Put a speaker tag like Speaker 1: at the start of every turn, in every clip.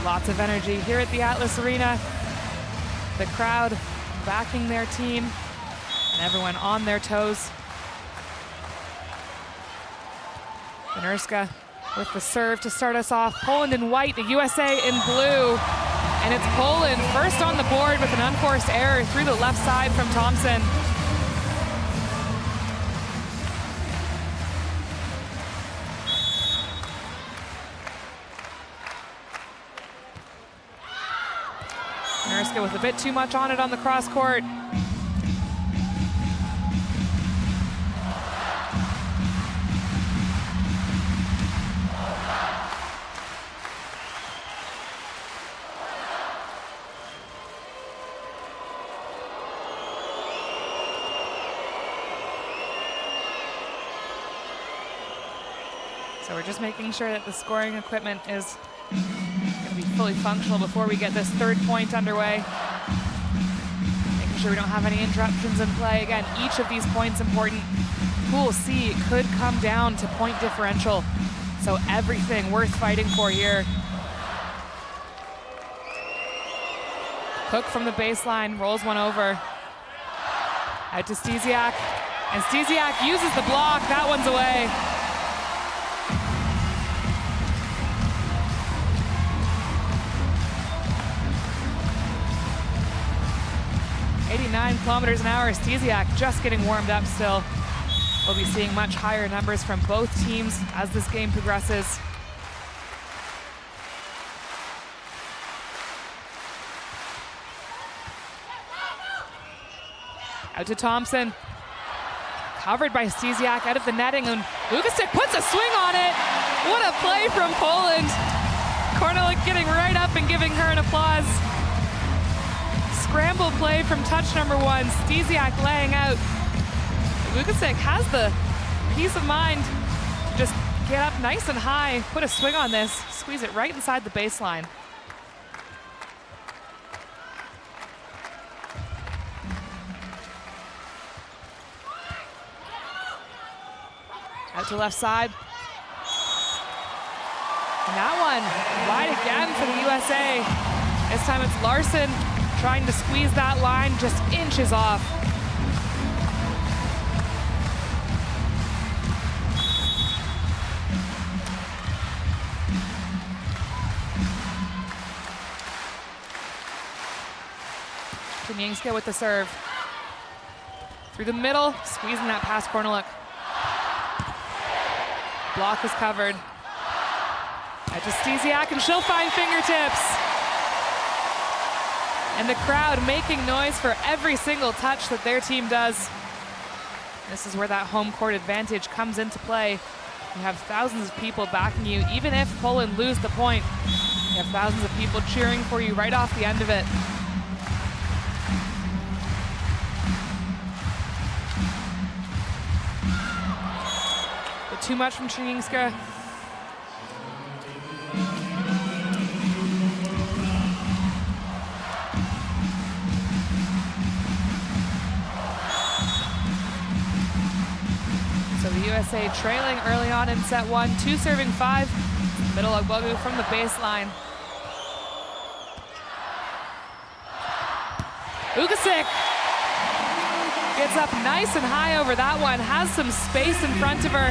Speaker 1: Lots of energy here at the Atlas Arena. The crowd backing their team and everyone on their toes. Benirska with the serve to start us off. Poland in white, the USA in blue. And it's Poland first on the board with an unforced error through the left side from Thompson. Benirska with a bit too much on it on the cross court. So we're just making sure that the scoring equipment is going to be fully functional before we get this third point underway. Making sure we don't have any interruptions in play. Again, each of these points important. Pool C could come down to point differential. So everything worth fighting for here. Cook from the baseline, rolls one over. Out to Stysiak. And Stysiak uses the block. That one's away. 89 kilometers an hour. Stysiak just getting warmed up still. We'll be seeing much higher numbers from both teams as this game progresses. Out to Thompson. Covered by Stysiak out of the netting, and Lukasic puts a swing on it. What a play from Poland. Korneluk getting right up and giving her an applause. Scramble play from touch number one. Stysiak laying out. Lukasic has the peace of mind to just get up nice and high, put a swing on this, squeeze it right inside the baseline. Out to left side. And that one, wide again for the USA. This time it's Larson trying to squeeze that line, just inches off. Kanińska with the serve. Through the middle, squeezing that past Korneluk. Block is covered. Out to Stysiak, and she'll find fingertips. And the crowd making noise for every single touch that their team does. This is where that home court advantage comes into play. You have thousands of people backing you. Even if Poland lose the point, you have thousands of people cheering for you right off the end of it. But too much from Kanińska. So the USA trailing early on in set one, 2 serving 5. Middle Ogbogu from the baseline. Lukasic gets up nice and high over that one, has some space in front of her.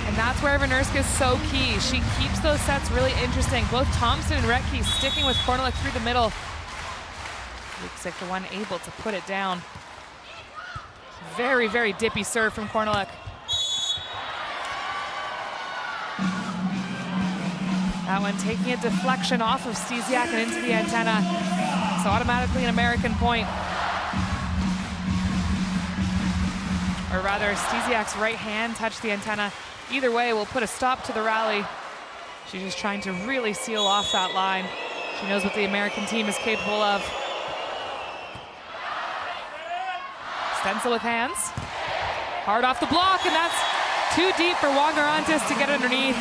Speaker 1: And that's where Benirska is so key. She keeps those sets really interesting. Both Thompson and Retke sticking with Korneluk through the middle. Lukasic, the one able to put it down. Very, very dippy serve from Korneluk. That one taking a deflection off of Stysiak and into the antenna. So automatically an American point. Or rather, Stysiak's right hand touched the antenna. Either way, we'll put a stop to the rally. She's just trying to really seal off that line. She knows what the American team is capable of. Stencil with hands. Hard off the block, and that's too deep for Wongerantis to get underneath.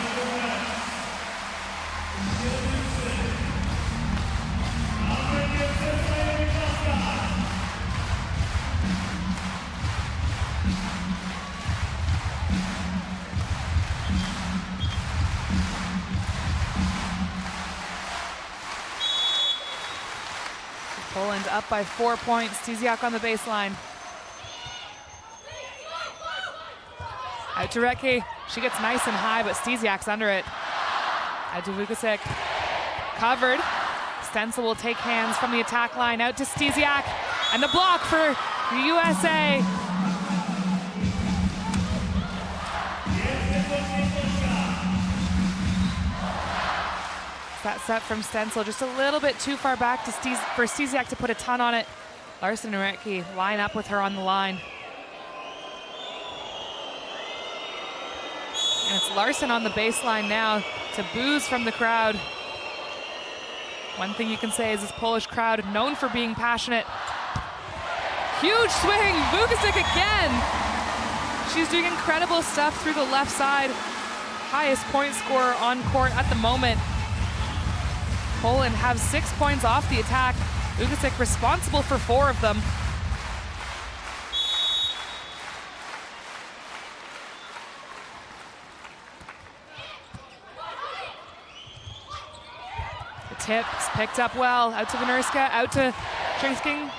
Speaker 1: Poland up by 4 points. Stasiak on the baseline. Out to Retke. She gets nice and high, but Stasiak's under it. Out to Vukasic. Covered. Stenzel will take hands from the attack line. Out to Stasiak. And the block for the USA. That set from Stenzel just a little bit too far back to for Stasiak to put a ton on it. Larson and Retke line up with her on the line. And it's Larson on the baseline now to boos from the crowd. One thing you can say is this Polish crowd known for being passionate. Huge swing, Vukasic again. She's doing incredible stuff through the left side. Highest point scorer on court at the moment. Poland have 6 points off the attack. Vukasic responsible for 4 of them. The tip's picked up well. Out to Venerska, out to Trinksking.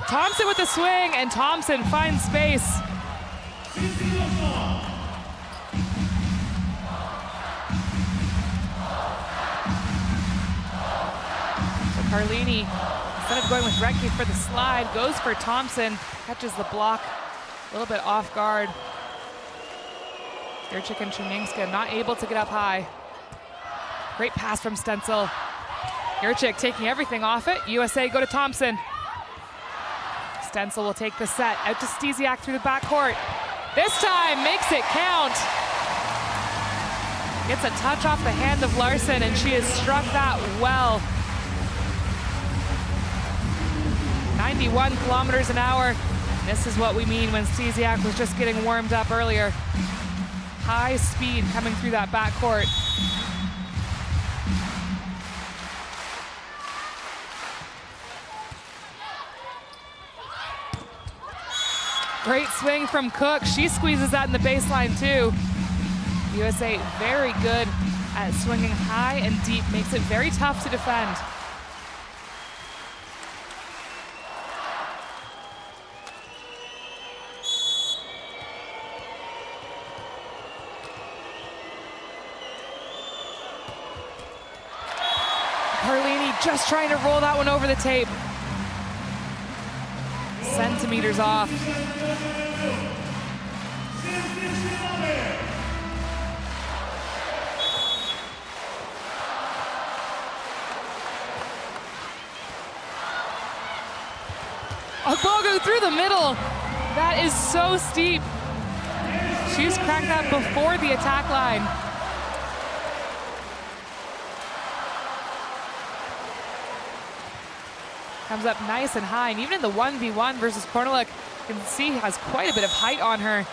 Speaker 1: Thompson with the swing, and Thompson finds space. Carlini, instead of going with Retke for the slide, goes for Thompson, catches the block a little bit off guard. Jurczyk and Czernińska not able to get up high. Great pass from Stenzel. Jurczyk taking everything off it. USA go to Thompson. Stenzel will take the set. Out to Stasiak through the backcourt. This time makes it count. Gets a touch off the hand of Larson, and she has struck that well. 91 kilometers an hour. This is what we mean when Stasiak was just getting warmed up earlier. High speed coming through that backcourt. Great swing from Cook. She squeezes that in the baseline too. USA very good at swinging high and deep. Makes it very tough to defend. Carlini just trying to roll that one over the tape. Centimeters off. Ogbogu through the middle. That is so steep. She's cracked that before the attack line. Comes up nice and high, and even in the 1v1 versus Korneluk, you can see has quite a bit of height on her.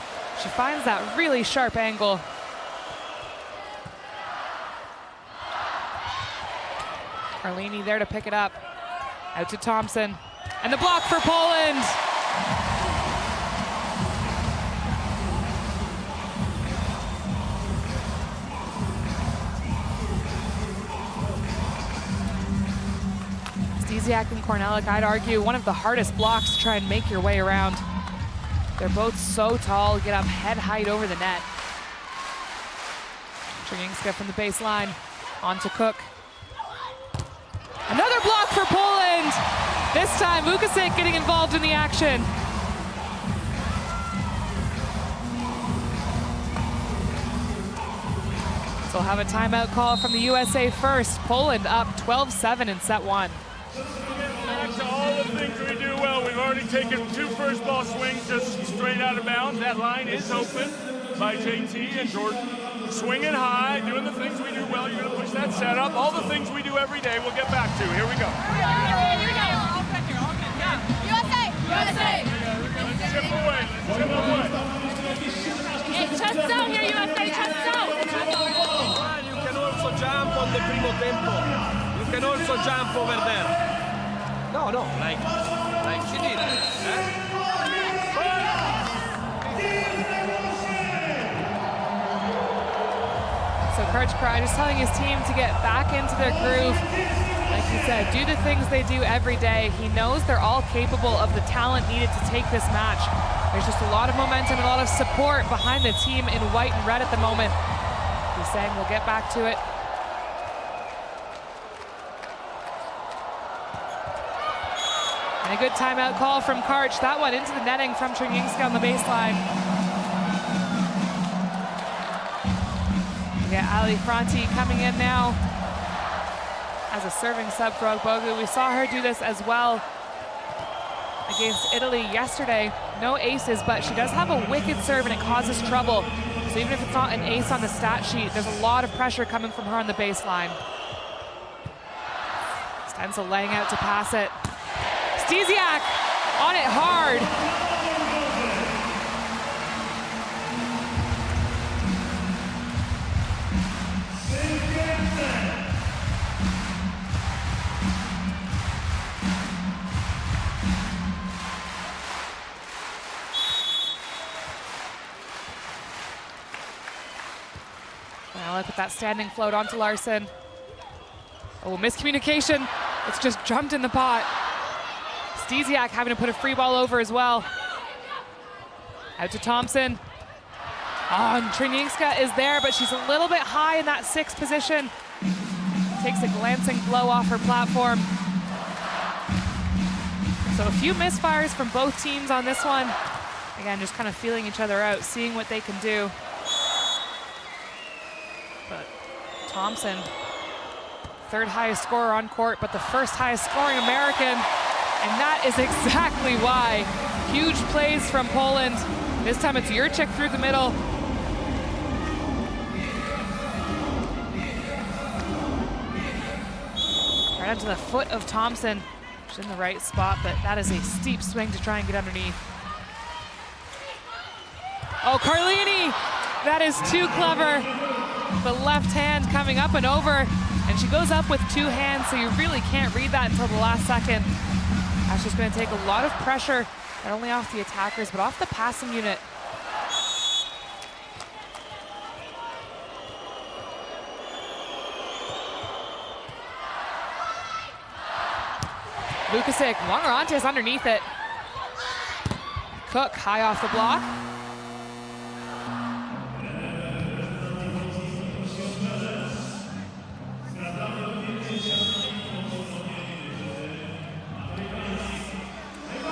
Speaker 1: She finds that really sharp angle. Carlini there to pick it up. Out to Thompson. And the block for Poland. Stasiak and Korneluk, I'd argue, one of the hardest blocks to try and make your way around. They're both so tall, get up head height over the net. Czernińska from the baseline, on to Cook. Another block for Poland! This time, Vukasic getting involved in the action. So we'll have a timeout call from the USA first. Poland up 12-7 in set 1.
Speaker 2: Back to all the things we do well. We've already taken 2 first ball swings just straight out of bounds. That line is open by JT and Jordan. Swinging high, doing the things we do well. You're going to push that setup. All the things we do every day we'll get back to. Here we go.
Speaker 3: Here we go. USA! USA!
Speaker 2: Let's chip away. Let's chip away.
Speaker 3: Hey, chest out here, USA! Chest out!
Speaker 4: You can also jump on the primo tempo. You can also jump over there. No, like she did.
Speaker 1: So Coach Cry just telling his team to get back into their groove. he said, do the things they do every day. He knows they're all capable of the talent needed to take this match. There's just a lot of momentum and a lot of support behind the team in white and red at the moment. He's saying we'll get back to it. And a good timeout call from Karch. That one into the netting from Czernińska on the baseline. We got Ali Franti coming in now as a serving sub for Ogbogu. We saw her do this as well against Italy yesterday. No aces, but she does have a wicked serve and it causes trouble. So even if it's not an ace on the stat sheet, there's a lot of pressure coming from her on the baseline. Stenzel laying out to pass it. Stesiak on it hard. Now look at that standing float onto Larson. Oh, miscommunication. It's just jumped in the pot. Stesiak having to put a free ball over as well. Out to Thompson. Oh, and Czernińska is there, but she's a little bit high in that sixth position. Takes a glancing blow off her platform. So a few misfires from both teams on this one. Again, just kind of feeling each other out, seeing what they can do. But Thompson, third highest scorer on court, but the first highest scoring American. And that is exactly why. Huge plays from Poland. This time it's Jurczyk through the middle. Right onto the foot of Thompson. She's in the right spot, but that is a steep swing to try and get underneath. Oh, Carlini! That is too clever. The left hand coming up and over, and she goes up with two hands, so you really can't read that until the last second. That's just going to take a lot of pressure, not only off the attackers, but off the passing unit. Lukasic, Wangarantes underneath it. Cook high off the block.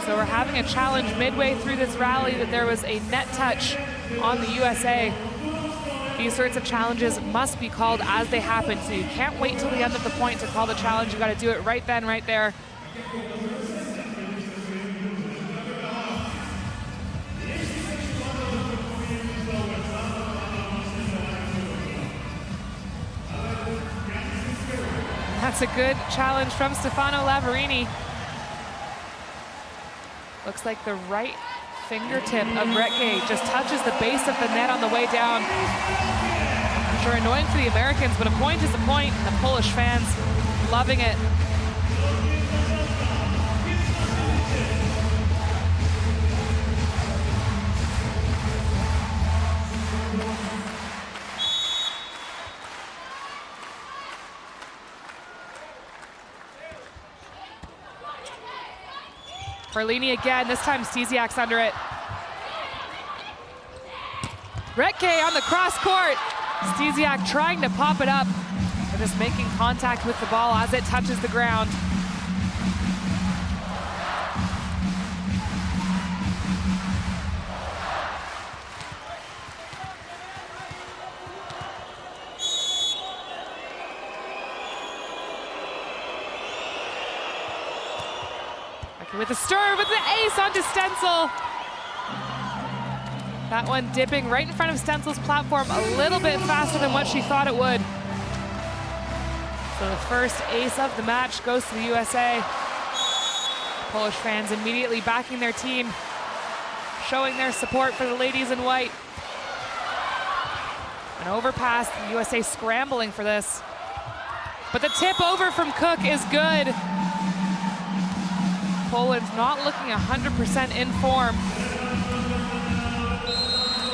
Speaker 1: So we're having a challenge midway through this rally that there was a net touch on the USA. These sorts of challenges must be called as they happen, so you can't wait till the end of the point to call the challenge. You got to do it right then, right there. That's a good challenge from Stefano Lavarini. Looks like the right fingertip of Retke just touches the base of the net on the way down. I'm sure annoying for the Americans, but a point is a point, and the Polish fans loving it. Carlini again, this time Stesiak's under it. Retke on the cross court. Stesiak trying to pop it up, but just making contact with the ball as it touches the ground. With a stir, with the ace onto Stenzel. That one dipping right in front of Stenzel's platform a little bit faster than what she thought it would. So the first ace of the match goes to the USA. Polish fans immediately backing their team, showing their support for the ladies in white. An overpass, the USA scrambling for this. But the tip over from Cook is good. Poland's not looking 100% in form.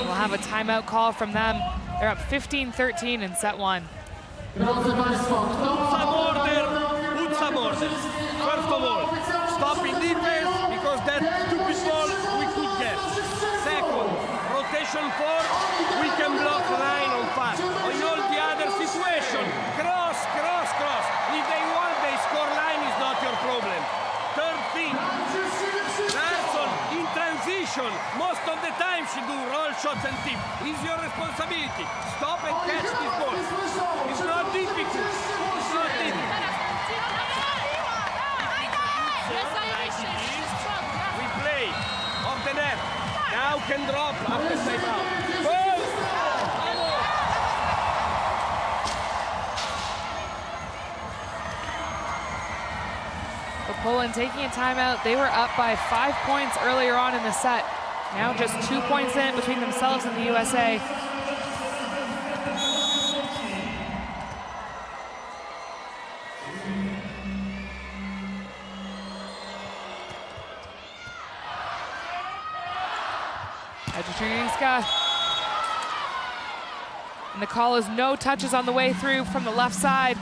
Speaker 1: We'll have a timeout call from them. They're up 15-13 in set one.
Speaker 4: Some others. First of all, stop in defense because that stupid ball we could get. Second, rotation 4, we can block line on fast. In all the other situation, cross, cross, cross. If they want, they score line is not your problem. Third thing, Larson in transition. Most of the time she do roll shots and tip. It's your responsibility. Stop and catch this ball. It's not difficult. It's not difficult. We play off the net. Now can drop after timeout. Goal!
Speaker 1: But Poland taking a timeout. They were up by 5 points earlier on in the set. Now just 2 points in between themselves and the USA. And the call is no touches on the way through from the left side.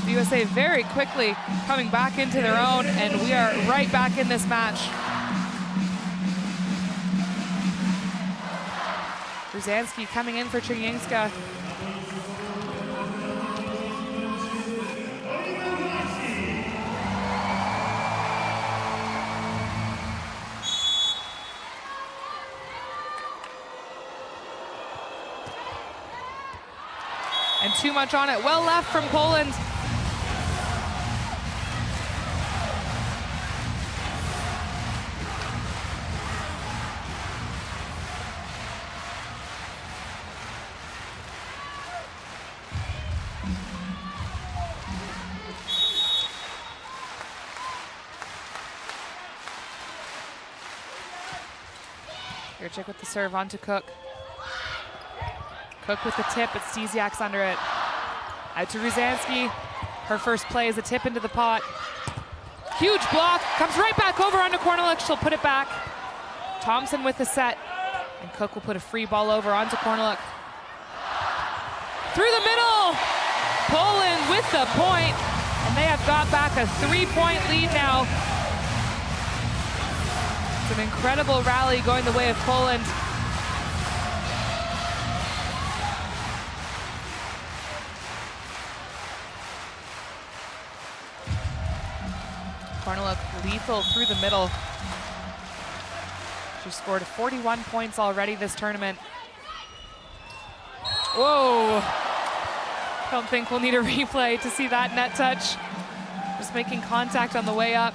Speaker 1: The USA very quickly coming back into their own, and we are right back in this match. Brzezinski coming in for Czernińska. And too much on it. Well left from Poland. Jurczyk with the serve onto Cook. Cook with the tip, but Stysiak's under it. Out to Brzezinski. Her first play is a tip into the pot. Huge block, comes right back over onto Korneluk. She'll put it back. Thompson with the set, and Cook will put a free ball over onto Korneluk. Through the middle, Poland with the point, and they have got back a 3-point lead now. It's an incredible rally going the way of Poland. Korneluk lethal through the middle. She scored 41 points already this tournament. Whoa! Don't think we'll need a replay to see that net touch. Just making contact on the way up.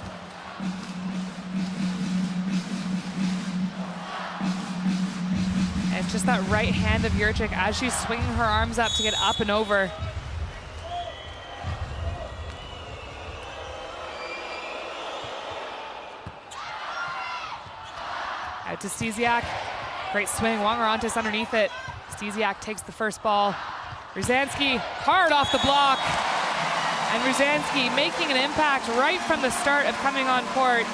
Speaker 1: And it's just that right hand of Jurczyk as she's swinging her arms up to get up and over. Out to Stysiak. Great swing. Wongerantes underneath it. Stysiak takes the first ball. Brzezinski hard off the block. And Brzezinski making an impact right from the start of coming on court.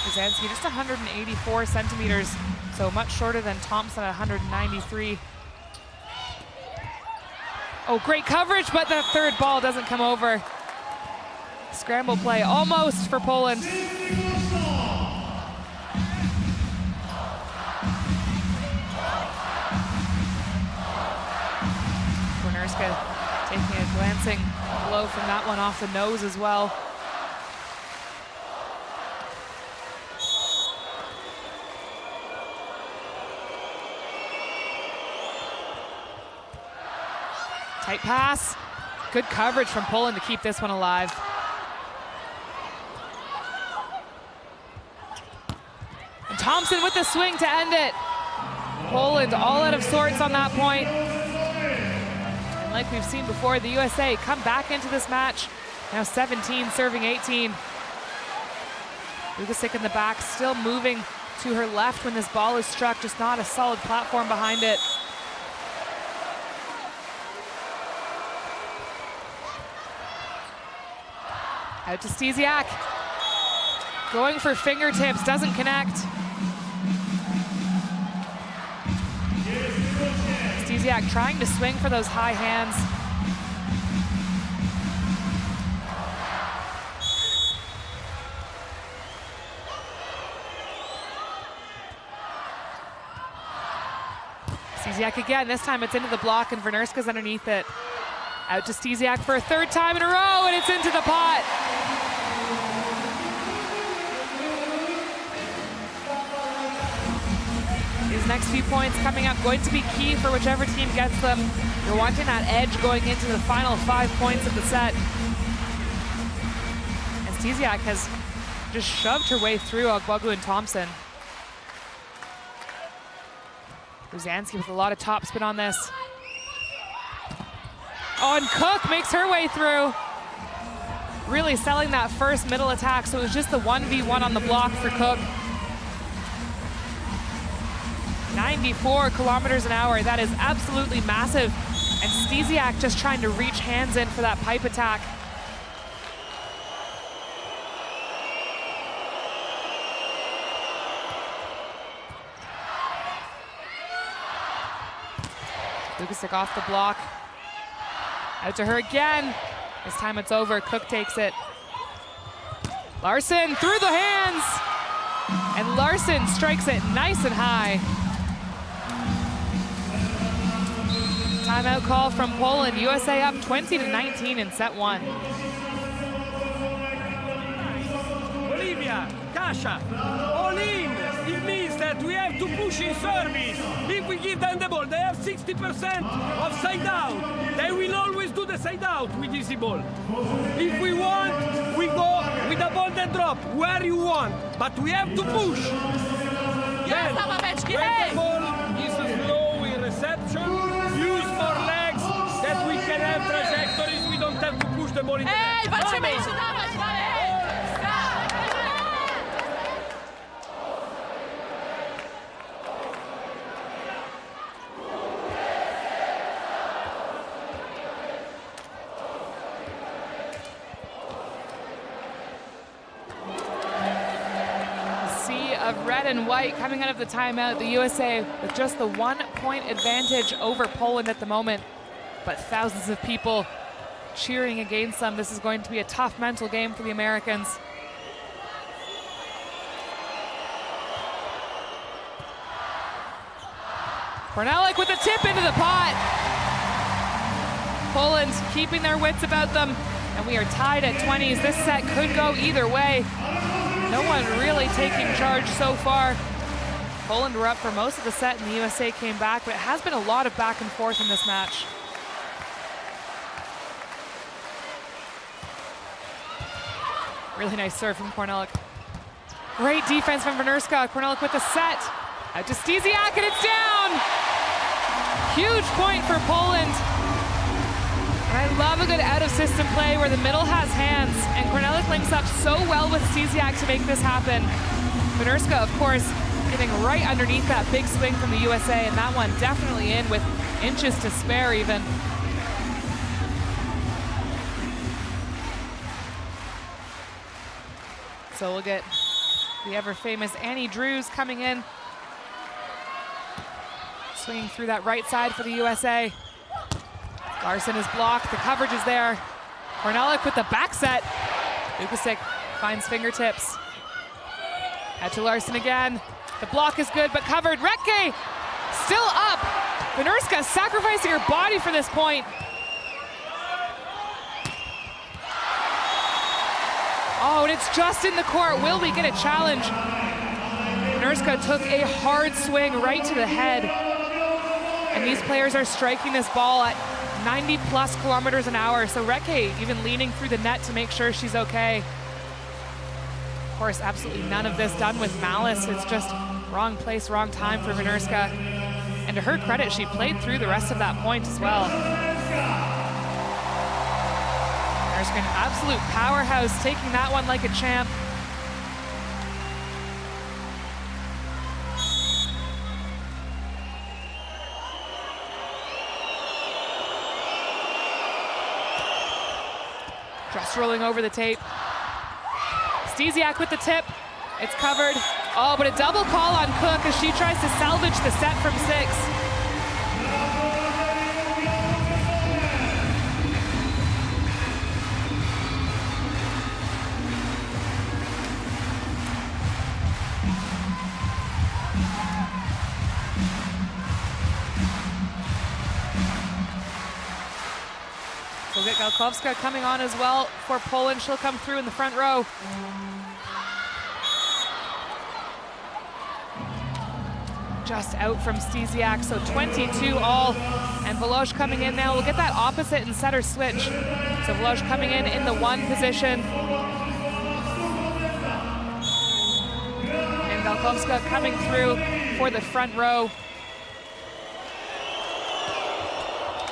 Speaker 1: Brzezinski just 184 centimeters, so much shorter than Thompson at 193. Oh, great coverage, but that third ball doesn't come over. Scramble play almost for Poland. Kornerska taking a glancing blow from that one off the nose as well. Tight pass. Good coverage from Poland to keep this one alive. And Thompson with the swing to end it. Poland all out of sorts on that point. And like we've seen before, the USA come back into this match. Now 17 serving 18. Lukasic in the back, still moving to her left when this ball is struck, just not a solid platform behind it. Out to Stysiak. Going for fingertips, doesn't connect. Stasiak trying to swing for those high hands. Stasiak again, this time it's into the block and Vernurska's underneath it. Out to Stasiak for a third time in a row, and it's into the pot. These next few points coming up going to be key for whichever team gets them. You're wanting that edge going into the final 5 points of the set. And Stasiak has just shoved her way through Ogbogu and Thompson. Ruzanski with a lot of topspin on this. Oh, and Cook makes her way through. Really selling that first middle attack, so it was just the 1v1 on the block for Cook. 94 kilometers an hour, that is absolutely massive. And Stasiak just trying to reach hands in for that pipe attack. Lukasik off the block. Out to her again. This time it's over. Cook takes it. Larson through the hands. And Larson strikes it nice and high. Timeout call from Poland. USA up 20-19 in set 1.
Speaker 4: Olivia, Kasia, all in. It means that we have to push in service. If we give them the ball, they have 60% of side out. They will always do the side out with easy ball. If we want, we go with the ball that drop where you want, but we have to push. Then, when the ball is slow in reception, use more legs that we can have trajectories. We don't have to push the ball in the net.
Speaker 3: Walczymy się dawać, dalej!
Speaker 1: Of red and white coming out of the timeout. The USA with just the 1 point advantage over Poland at the moment, but thousands of people cheering against them. This is going to be a tough mental game for the Americans. Kornelek with a tip into the pot. Poland keeping their wits about them, and we are tied at 20s. This set could go either way. No one really taking charge so far. Poland were up for most of the set and the USA came back, but it has been a lot of back and forth in this match. Really nice serve from Kornelek. Great defense from Vernurska. Kornelek with the set. Out to Stasiak and it's down! Huge point for Poland. And I love a good out-of-system play where the middle has hands, and Kornelek links up so well with Stasiak to make this happen. Vernurska, of course, getting right underneath that big swing from the USA, and that one definitely in with inches to spare even. So we'll get the ever-famous Annie Drews coming in. Swinging through that right side for the USA. Larson is blocked, the coverage is there. Kornelek with the back set. Lukasik finds fingertips. Out to Larson again. The block is good, but covered. Retke still up. Vernurska sacrificing her body for this point. Oh, and it's just in the court. Will we get a challenge? Vernurska took a hard swing right to the head. And these players are striking this ball at 90 plus kilometers an hour. So Retke even leaning through the net to make sure she's okay. Of course, absolutely none of this done with malice. It's just wrong place, wrong time for Vernurska. And to her credit, she played through the rest of that point as well. Vernurska, an absolute powerhouse, taking that one like a champ. Just rolling over the tape. Stasiak with the tip. It's covered. Oh, but a double call on Cook as she tries to salvage the set from 6. We'll get Galkowska coming on as well for Poland. She'll come through in the front row. Just out from Stesiak, so 22 all. And Volozh coming in now. We'll get that opposite and setter switch. So Volozh coming in the 1 position. And Galkowska coming through for the front row.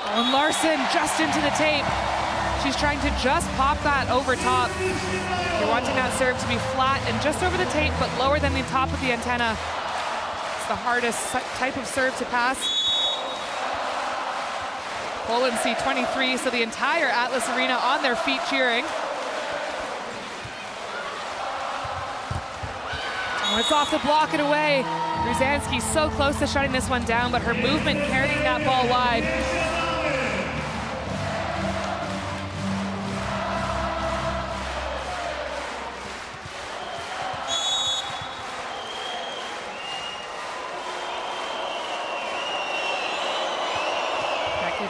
Speaker 1: And Larson just into the tape. She's trying to just pop that over top. You're wanting that serve to be flat and just over the tape, but lower than the top of the antenna. It's the hardest type of serve to pass. Poland C23, so the entire Atlas Arena on their feet cheering. Oh, it's off the block and away. Ruzanski so close to shutting this one down, but her movement carrying that ball wide.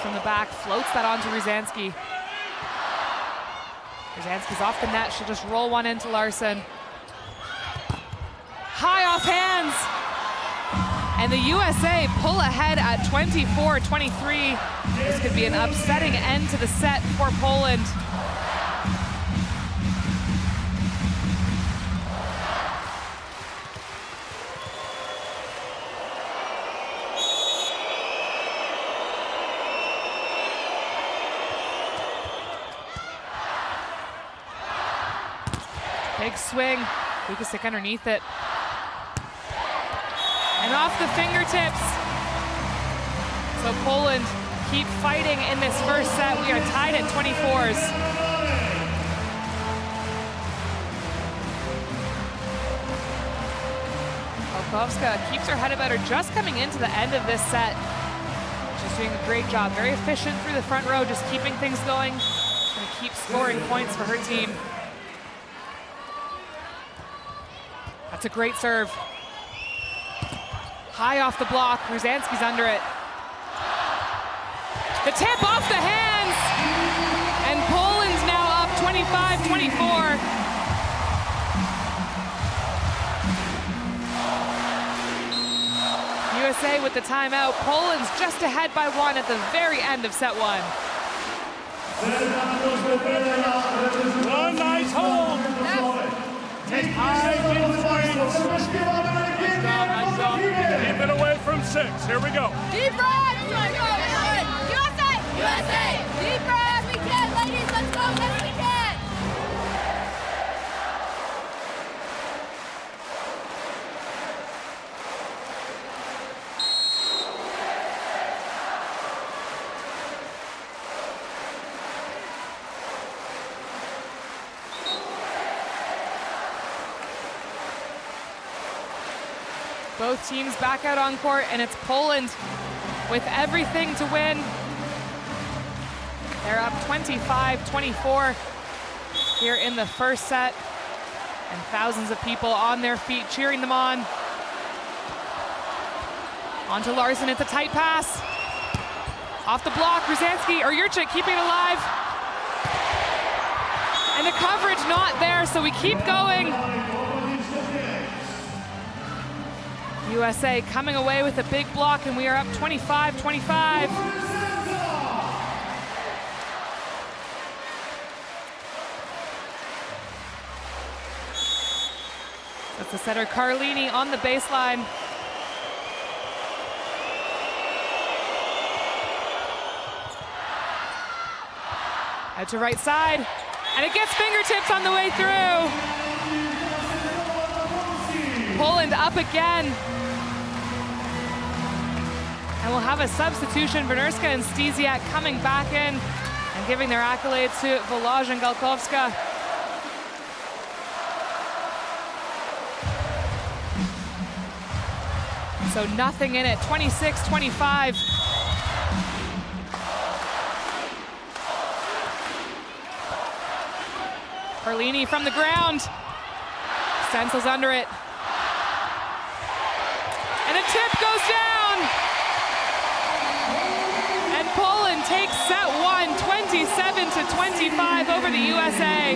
Speaker 1: From the back, floats that onto Ruzanski. Ruzanski's off the net. She'll just roll one into Larson. High off hands. And the USA pull ahead at 24-23. This could be an upsetting end to the set for Poland. Big swing, Lukasik underneath it. And off the fingertips. So Poland keep fighting in this first set. We are tied at 24s. Galkowska keeps her head about her just coming into the end of this set. She's doing a great job, very efficient through the front row, just keeping things going and keep scoring points for her team. That's a great serve. High off the block, Ruzanski's under it. The tip off the hands, and Poland's now up 25-24. USA with the timeout. Poland's just ahead by 1 at the very end of set 1.
Speaker 2: One nice hold. Take high, deep swings. Nice job. Keep it away from 6. Here we go.
Speaker 3: Deep breath. USA. USA. Deep breath. We can, ladies. Let's go. Yes, we can.
Speaker 1: Both teams back out on court, and it's Poland with everything to win. They're up 25-24 here in the first set, and thousands of people on their feet cheering them on. On to Larson, it's a tight pass. Off the block, Ruzanski, or Jurczyk keeping it alive. And the coverage not there, so we keep going. USA coming away with a big block, and we are up 25-25. That's the setter Carlini on the baseline. Out to right side, and it gets fingertips on the way through. Poland up again. And we'll have a substitution. Wernerska and Stesiak coming back in and giving their accolades to Volozh and Galkowska. So nothing in it, 26-25. Carlini from the ground. Stensel's under it. And a tip goes down. And Poland takes set 1, 27-25 over the USA.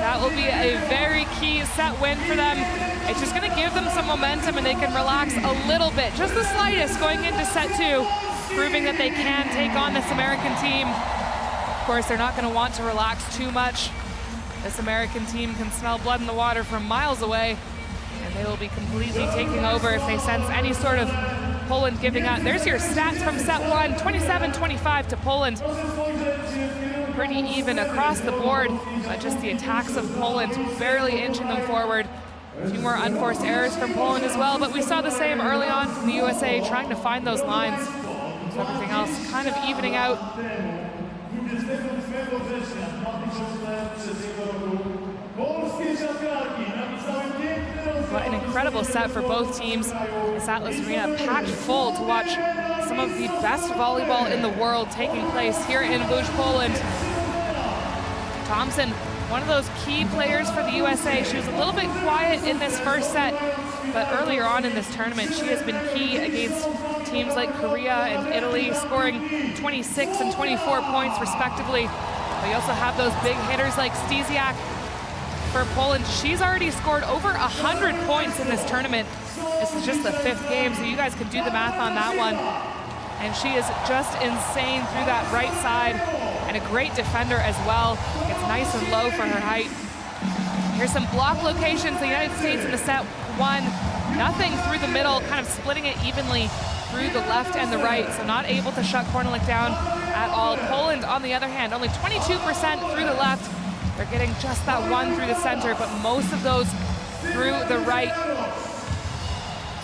Speaker 1: That will be a very key set win for them. It's just going to give them some momentum and they can relax a little bit, just the slightest, going into set 2, proving that they can take on this American team. Of course, they're not going to want to relax too much. This American team can smell blood in the water from miles away, and they will be completely taking over if they sense any sort of Poland giving up. There's your stats from set 1, 27-25 to Poland. Pretty even across the board, but just the attacks of Poland barely inching them forward. A few more unforced errors from Poland as well, but we saw the same early on from the USA, trying to find those lines. So everything else kind of evening out. What an incredible set for both teams. This Atlas Arena packed full to watch some of the best volleyball in the world taking place here in Łódź, Poland. Thompson, one of those key players for the USA. She was a little bit quiet in this first set, but earlier on in this tournament, she has been key against teams like Korea and Italy, scoring 26 and 24 points respectively. But you also have those big hitters like Stysiak for Poland. She's already scored over 100 points in this tournament. This is just the 5th game, so you guys can do the math on that one. And she is just insane through that right side, and a great defender as well. It's nice and low for her height. Here's some block locations. The United States in the set 1, nothing through the middle, kind of splitting it evenly through the left and the right, so not able to shut Korneluk down at all. Poland, on the other hand, only 22% through the left. They're getting just that one through the center, but most of those through the right.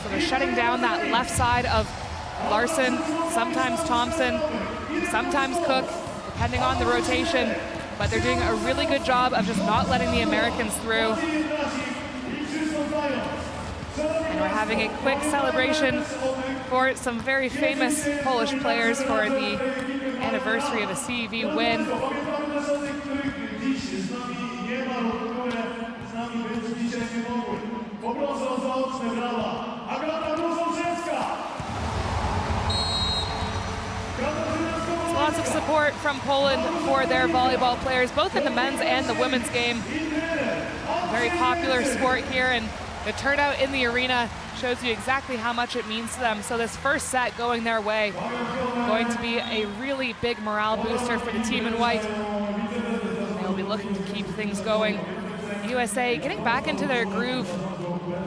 Speaker 1: So they're shutting down that left side of Larson, sometimes Thompson, sometimes Cook, depending on the rotation, but they're doing a really good job of just not letting the Americans through. And we're having a quick celebration for some very famous Polish players for the anniversary of the CEV win. Lots of support from Poland for their volleyball players, both in the men's and the women's game. Very popular sport here, and the turnout in the arena shows you exactly how much it means to them. So this first set going their way, going to be a really big morale booster for the team in white. They'll be looking to keep things going. USA getting back into their groove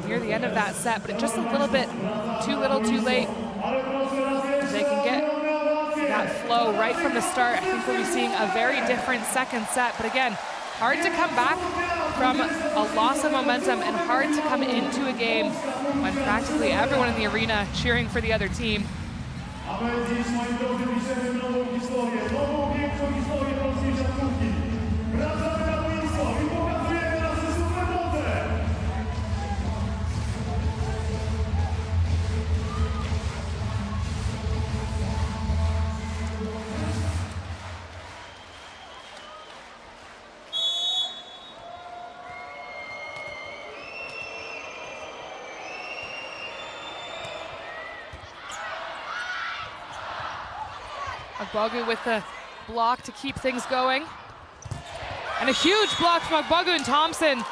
Speaker 1: near the end of that set, but just a little bit too little too late. If they can get that flow right from the start, I think we'll be seeing a very different second set. But again, hard to come back from a loss of momentum and hard to come into a game when practically everyone in the arena cheering for the other team. Agbogu with the block to keep things going. And a huge block from Agbogu and Thompson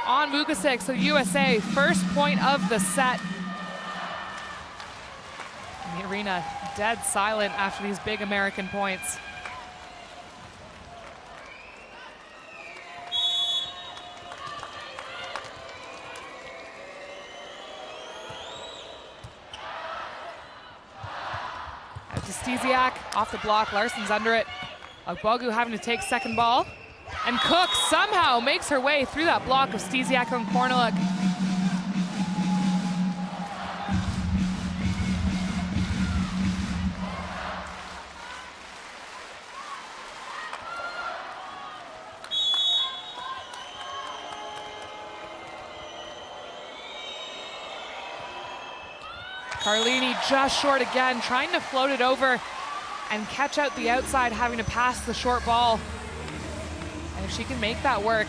Speaker 1: on Mukasik. So USA, first point of the set. And the arena dead silent after these big American points. Stysiak off the block, Larson's under it. Agbogu having to take second ball. And Cook somehow makes her way through that block of Stysiak and Korneluk. Carlini just short again, trying to float it over and catch out the outside, having to pass the short ball. And if she can make that work,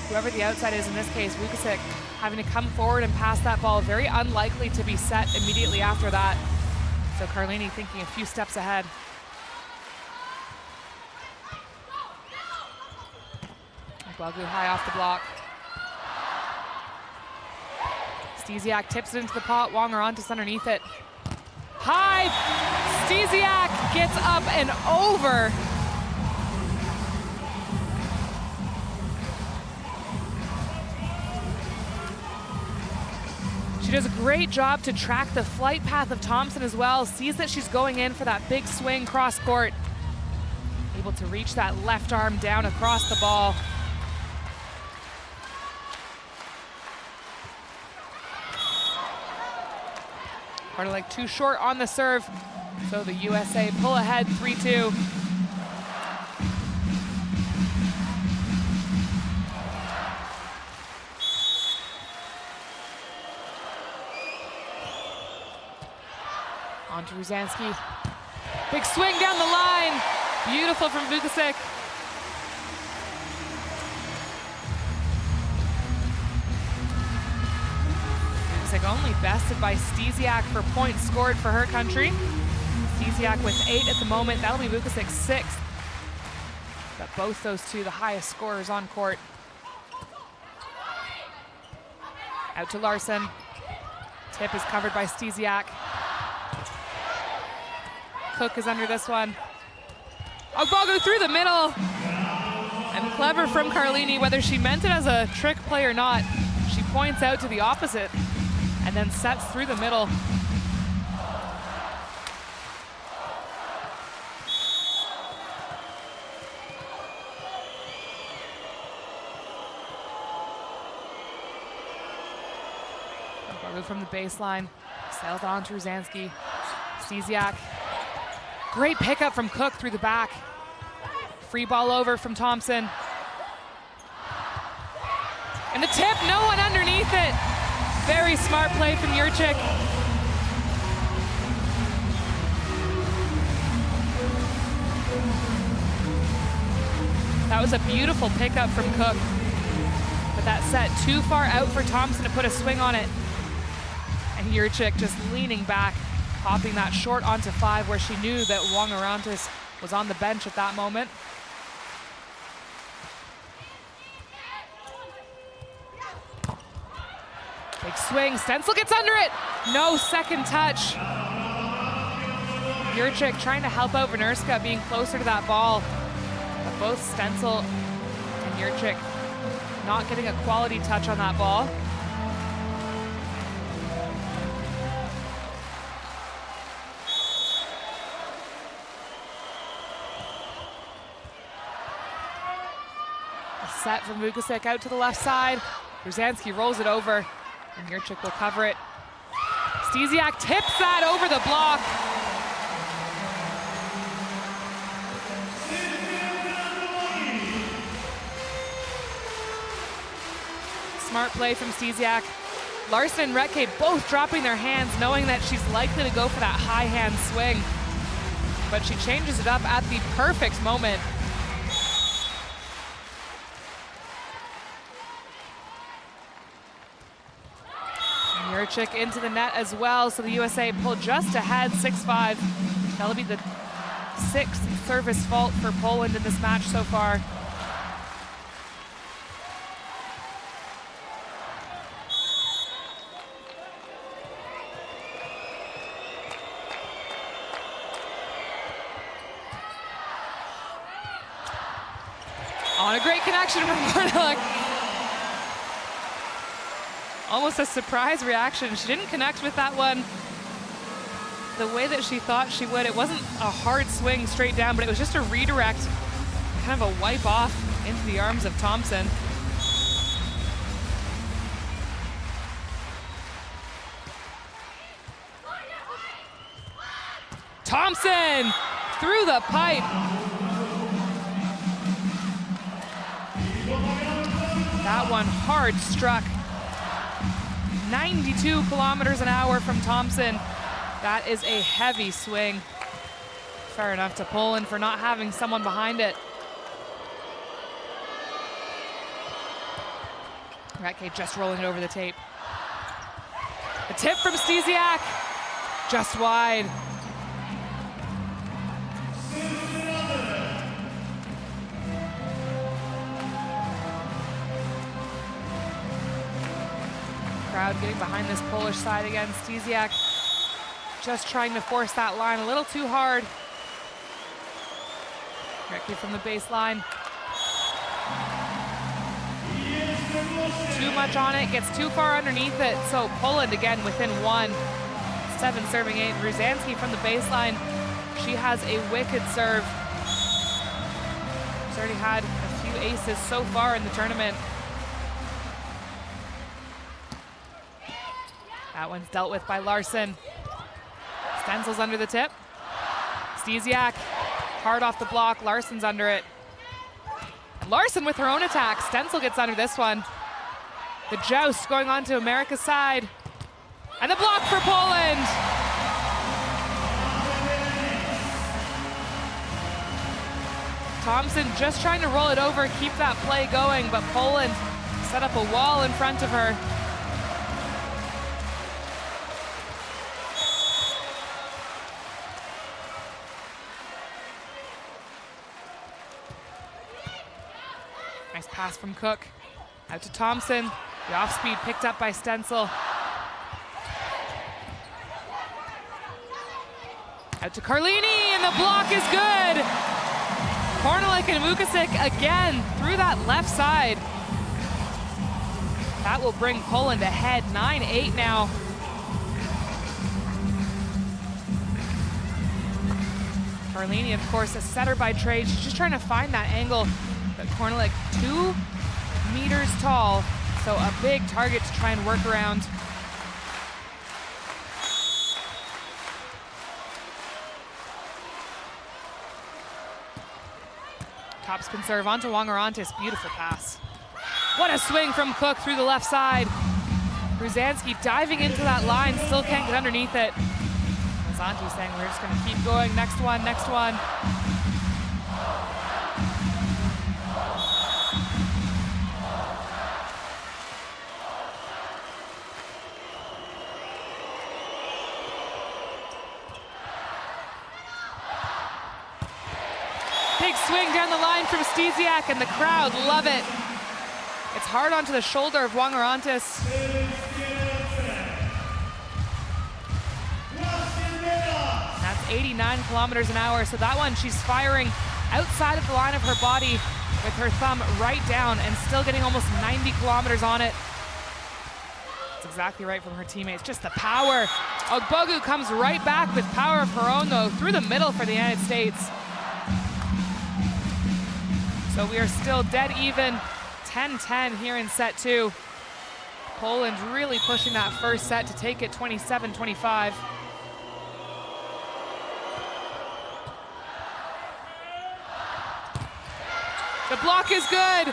Speaker 1: whoever the outside is in this case, Vukasik, having to come forward and pass that ball. Very unlikely to be set immediately after that. So Carlini thinking a few steps ahead. Boglu high off the block. Stesiak tips it into the pot. Wong-Orantes underneath it. High. Stesiak gets up and over. She does a great job to track the flight path of Thompson as well. Sees that she's going in for that big swing cross court. Able to reach that left arm down across the ball. Part of like too short on the serve. So the USA pull ahead 3-2. On to Ruzanski. Big swing down the line. Beautiful from Vukasik. Vukasik only bested by Stesiak for points scored for her country. Stesiak with 8 at the moment. That'll be Vukasik's 6th. But both those two the highest scorers on court. Out to Larson. Tip is covered by Stesiak. Cook is under this one. Ogbogu through the middle. And clever from Carlini, whether she meant it as a trick play or not. She points out to the opposite and then sets through the middle. Ogbogu from the baseline. Sails it on to Ruzanski. Stesiak. Great pickup from Cook through the back. Free ball over from Thompson. And the tip, no one underneath it. Very smart play from Jurczyk. That was a beautiful pickup from Cook. But that set too far out for Thompson to put a swing on it. And Jurczyk just leaning back, popping that short onto 5 where she knew that Wong-Orantes was on the bench at that moment. Big swing, Stenzel gets under it. No second touch. Jurczyk trying to help out Venerska, being closer to that ball. But both Stenzel and Jurczyk not getting a quality touch on that ball. Set from Vukasik out to the left side. Ruzanski rolls it over, and Jurczyk will cover it. Stesiak tips that over the block. Smart play from Stesiak. Larson and Retke both dropping their hands, knowing that she's likely to go for that high hand swing. But she changes it up at the perfect moment. Jurczyk into the net as well, so the USA pull just ahead, 6-5. That'll be the 6th service fault for Poland in this match so far. On a great connection from Bordeaux. Almost a surprise reaction. She didn't connect with that one the way that she thought she would. It wasn't a hard swing straight down, but it was just a redirect, kind of a wipe off into the arms of Thompson. Thompson through the pipe. That one hard struck. 92 kilometers an hour from Thompson. That is a heavy swing. Fair enough to Poland for not having someone behind it. Retke just rolling it over the tape. A tip from Stesiak, just wide. Crowd getting behind this Polish side again. Stesiak just trying to force that line a little too hard. Retke from the baseline. Too much on it, gets too far underneath it. So Poland again within 1. 7 serving 8. Ruzanski from the baseline. She has a wicked serve. She's already had a few aces so far in the tournament. That one's dealt with by Larson. Stenzel's under the tip. Stesiak hard off the block. Larson's under it. Larson with her own attack. Stenzel gets under this one. The joust going on to America's side. And the block for Poland. Thompson just trying to roll it over, keep that play going, but Poland set up a wall in front of her. Nice pass from Cook. Out to Thompson. The off speed picked up by Stenzel. Out to Carlini, and the block is good. Korneluk and Vukasik again through that left side. That will bring Poland ahead, 9-8 now. Carlini, of course, a setter by trade. She's just trying to find that angle. But Korneluk 2 meters tall, so a big target to try and work around. Topspin serve onto Wongerantes, beautiful pass. What a swing from Cook through the left side. Ruzanski diving into that line, still can't get underneath it. Mazanti saying we're just gonna keep going, next one, next one. Big swing down the line from Stesiak, and the crowd love it. It's hard onto the shoulder of Wongerantes. That's 89 kilometers an hour, so that one she's firing outside of the line of her body with her thumb right down and still getting almost 90 kilometers on it. That's exactly right from her teammates, just the power. Ogbogu comes right back with power of her own though, through the middle for the United States. So we are still dead even, 10-10 here in set 2. Poland really pushing that first set to take it 27-25. The block is good.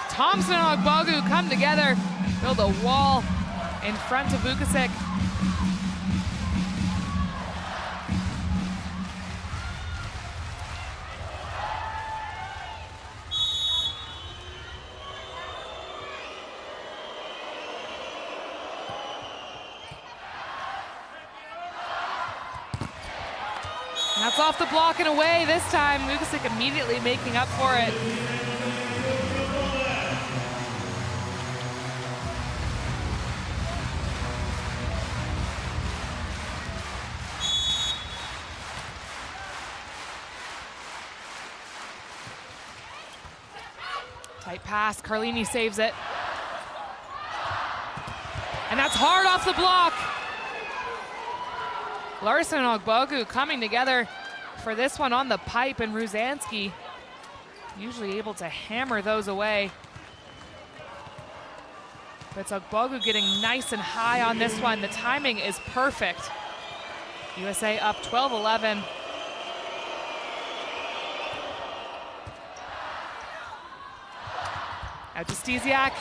Speaker 1: Thompson and Ogbogu come together, build a wall in front of Vukasik. And that's off the block and away this time. Vukasik immediately making up for it. Tight pass, Carlini saves it. And that's hard off the block. Larson and Ogbogu coming together for this one on the pipe, and Ruzanski usually able to hammer those away. But it's Ogbogu getting nice and high on this one. The timing is perfect. USA up 12-11. Out to Stesiak.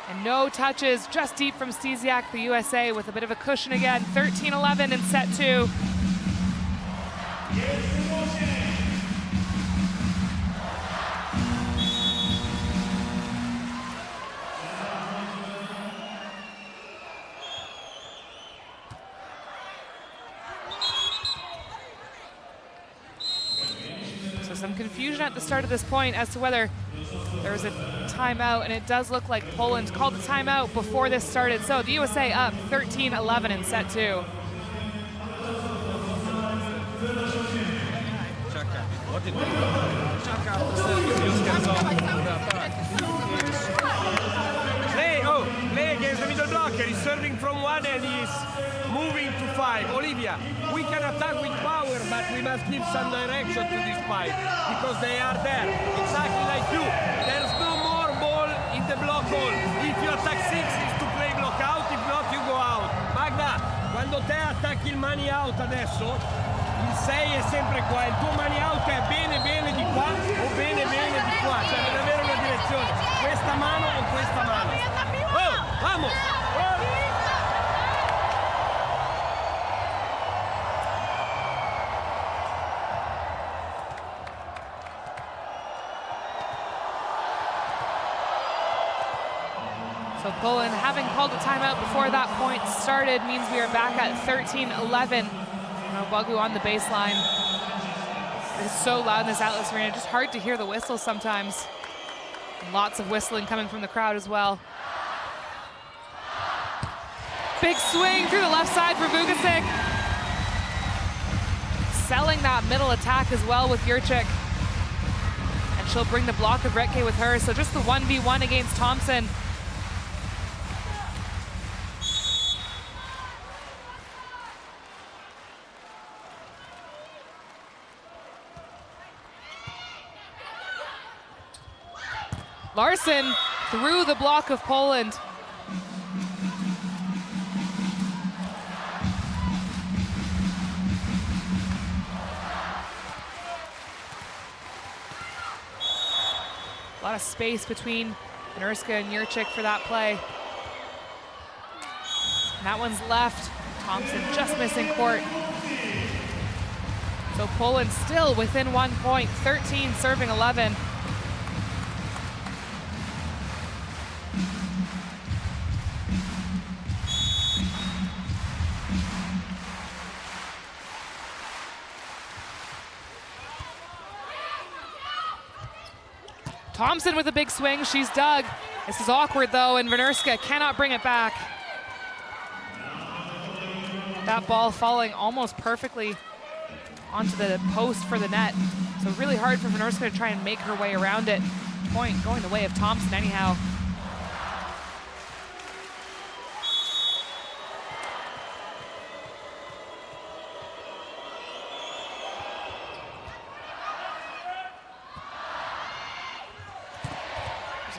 Speaker 1: And no touches, just deep from Stesiak, the USA with a bit of a cushion again. 13-11 in set 2. some confusion at the start of this point as to whether there was a timeout, and it does look like Poland called a timeout before this started. So the USA up 13-11 in set 2.
Speaker 4: Play against the middle blocker. He's serving from 1 and he's moving to 5. Olivia, we can attack with power, but we must give some direction to this 5 because they are there, exactly like you. There's no more ball in the block hole. If you attack 6 is to play block out, if not you go out. Magda, quando te attacchi il money out adesso, il 6 è sempre qua, il tuo money out è bene bene di qua o bene bene di qua, cioè deve avere una direzione, questa mano o questa mano. Oh, vamos!
Speaker 1: So Poland, having called a timeout before that point started, means we are back at 13-11. Wagu on the baseline. It's so loud in this Atlas Arena, just hard to hear the whistles sometimes. Lots of whistling coming from the crowd as well. Big swing through the left side for Vugasic. Selling that middle attack as well with Jurczyk. And she'll bring the block of Retke with her, so just the 1v1 against Thompson. Larson through the block of Poland. A lot of space between Nerska and Jurczyk for that play. And that one's left. Thompson just missing court. So Poland still within 1 point, 13 serving 11. Thompson with a big swing, she's dug. This is awkward though, and Venerska cannot bring it back. That ball falling almost perfectly onto the post for the net. So really hard for Venerska to try and make her way around it. Point going the way of Thompson anyhow.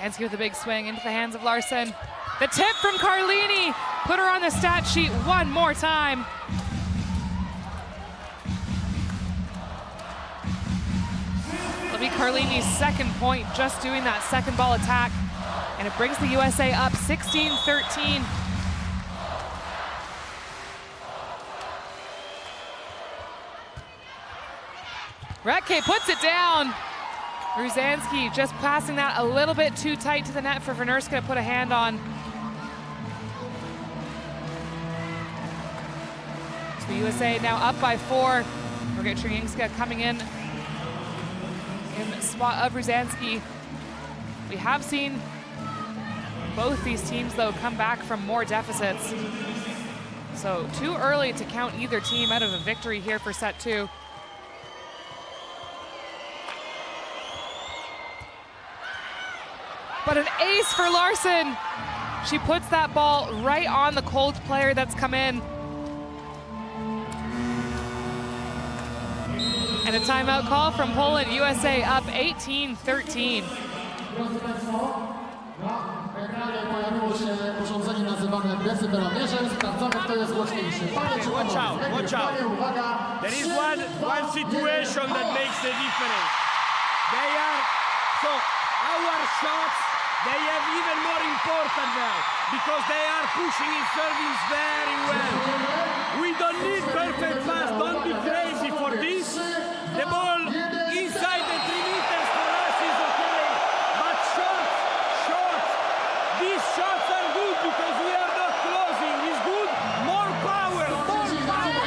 Speaker 1: Jansky with a big swing into the hands of Larson. The tip from Carlini, put her on the stat sheet one more time. It'll be Carlini's second point, just doing that second ball attack. And it brings the USA up 16-13. Retke puts it down. Ruzanski just passing that a little bit too tight to the net for Venerska to put a hand on. So the USA now up by 4. Margit coming in the spot of Ruzanski. We have seen both these teams, though, come back from more deficits. So too early to count either team out of a victory here for set 2. But an ace for Larson. She puts that ball right on the cold player that's come in. And a timeout call from Poland. USA up 18-13.
Speaker 4: Watch out, watch out. There is one situation that makes the difference. They are, so our shots, they have even more important now because they are pushing in service very well. We don't need perfect pass, don't be crazy for this. The ball inside the 3 meters for us is okay, but shots, these shots are good because we are not closing. It's good, more power, more power.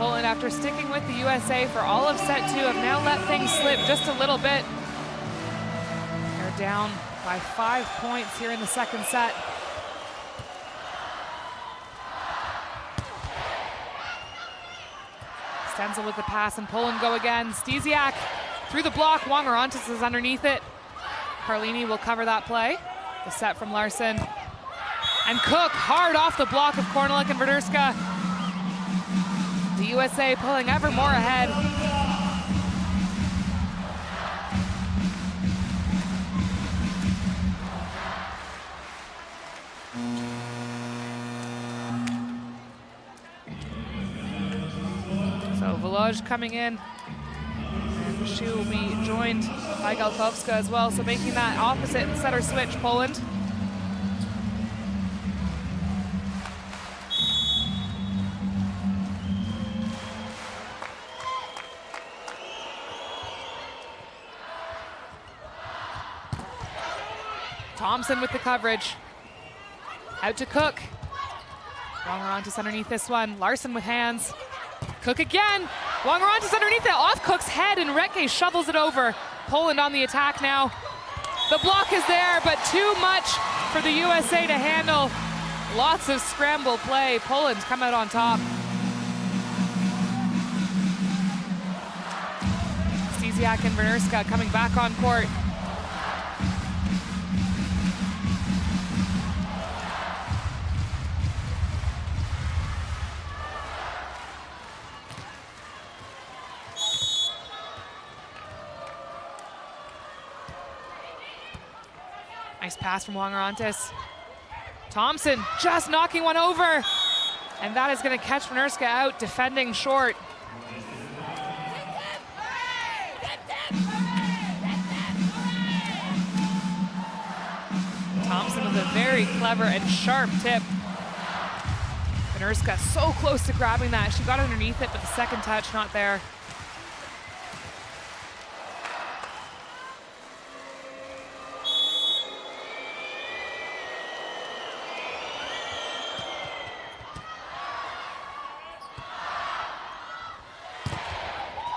Speaker 1: Poland, after sticking with the USA for all of set 2, have now let things slip just a little bit. They're down by 5 points here in the second set. Stenzel with the pass, and Poland go again. Stysiak through the block. Wongerontis is underneath it. Carlini will cover that play. The set from Larson. And Cook hard off the block of Korneluk and Wodurska. The USA pulling ever more ahead. So Voloj coming in, and she will be joined by Galkowska as well. So making that opposite setter switch, Poland. Thompson with the coverage. Out to Cook. Wongerontis underneath this one. Larson with hands. Cook again. Wongerontis underneath it. Off Cook's head, and Recke shovels it over. Poland on the attack now. The block is there, but too much for the USA to handle. Lots of scramble play. Poland come out on top. Stysiak and Wodurska coming back on court. Nice pass from Wongerontis. Thompson just knocking one over. And that is going to catch Wodurska out, defending short. Thompson with a very clever and sharp tip. Wodurska so close to grabbing that. She got underneath it, but the second touch not there.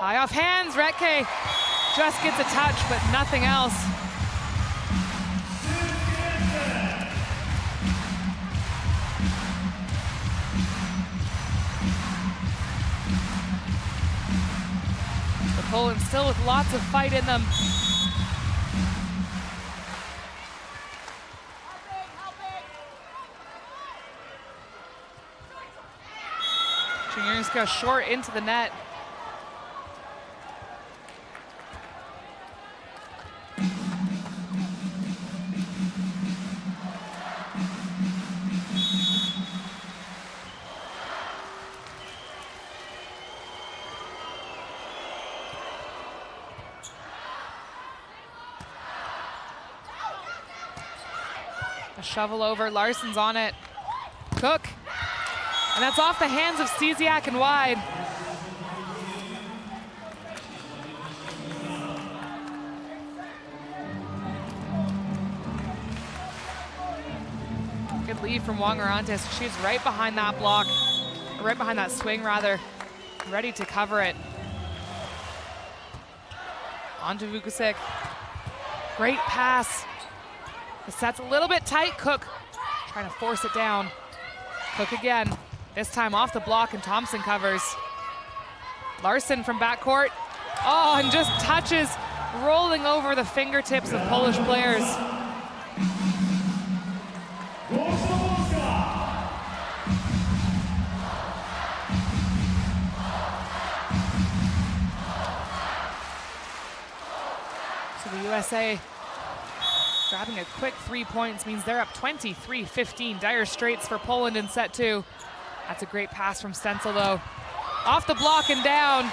Speaker 1: High off hands, Recke just gets a touch, but nothing else. The Poland still with lots of fight in them. Chigurska short into the net. A shovel over, Larson's on it. Cook, and that's off the hands of Stysiak and wide. Good lead from Wongerontis. She's right behind that block, or right behind that swing rather, ready to cover it. On to Vukusic. Great pass. The set's a little bit tight. Cook trying to force it down. Cook again, this time off the block, and Thompson covers. Larson from backcourt. Oh, and just touches, rolling over the fingertips of Polish players. So the USA grabbing a quick 3 points means they're up 23-15. Dire straits for Poland in set 2. That's a great pass from Stenzel though. Off the block and down.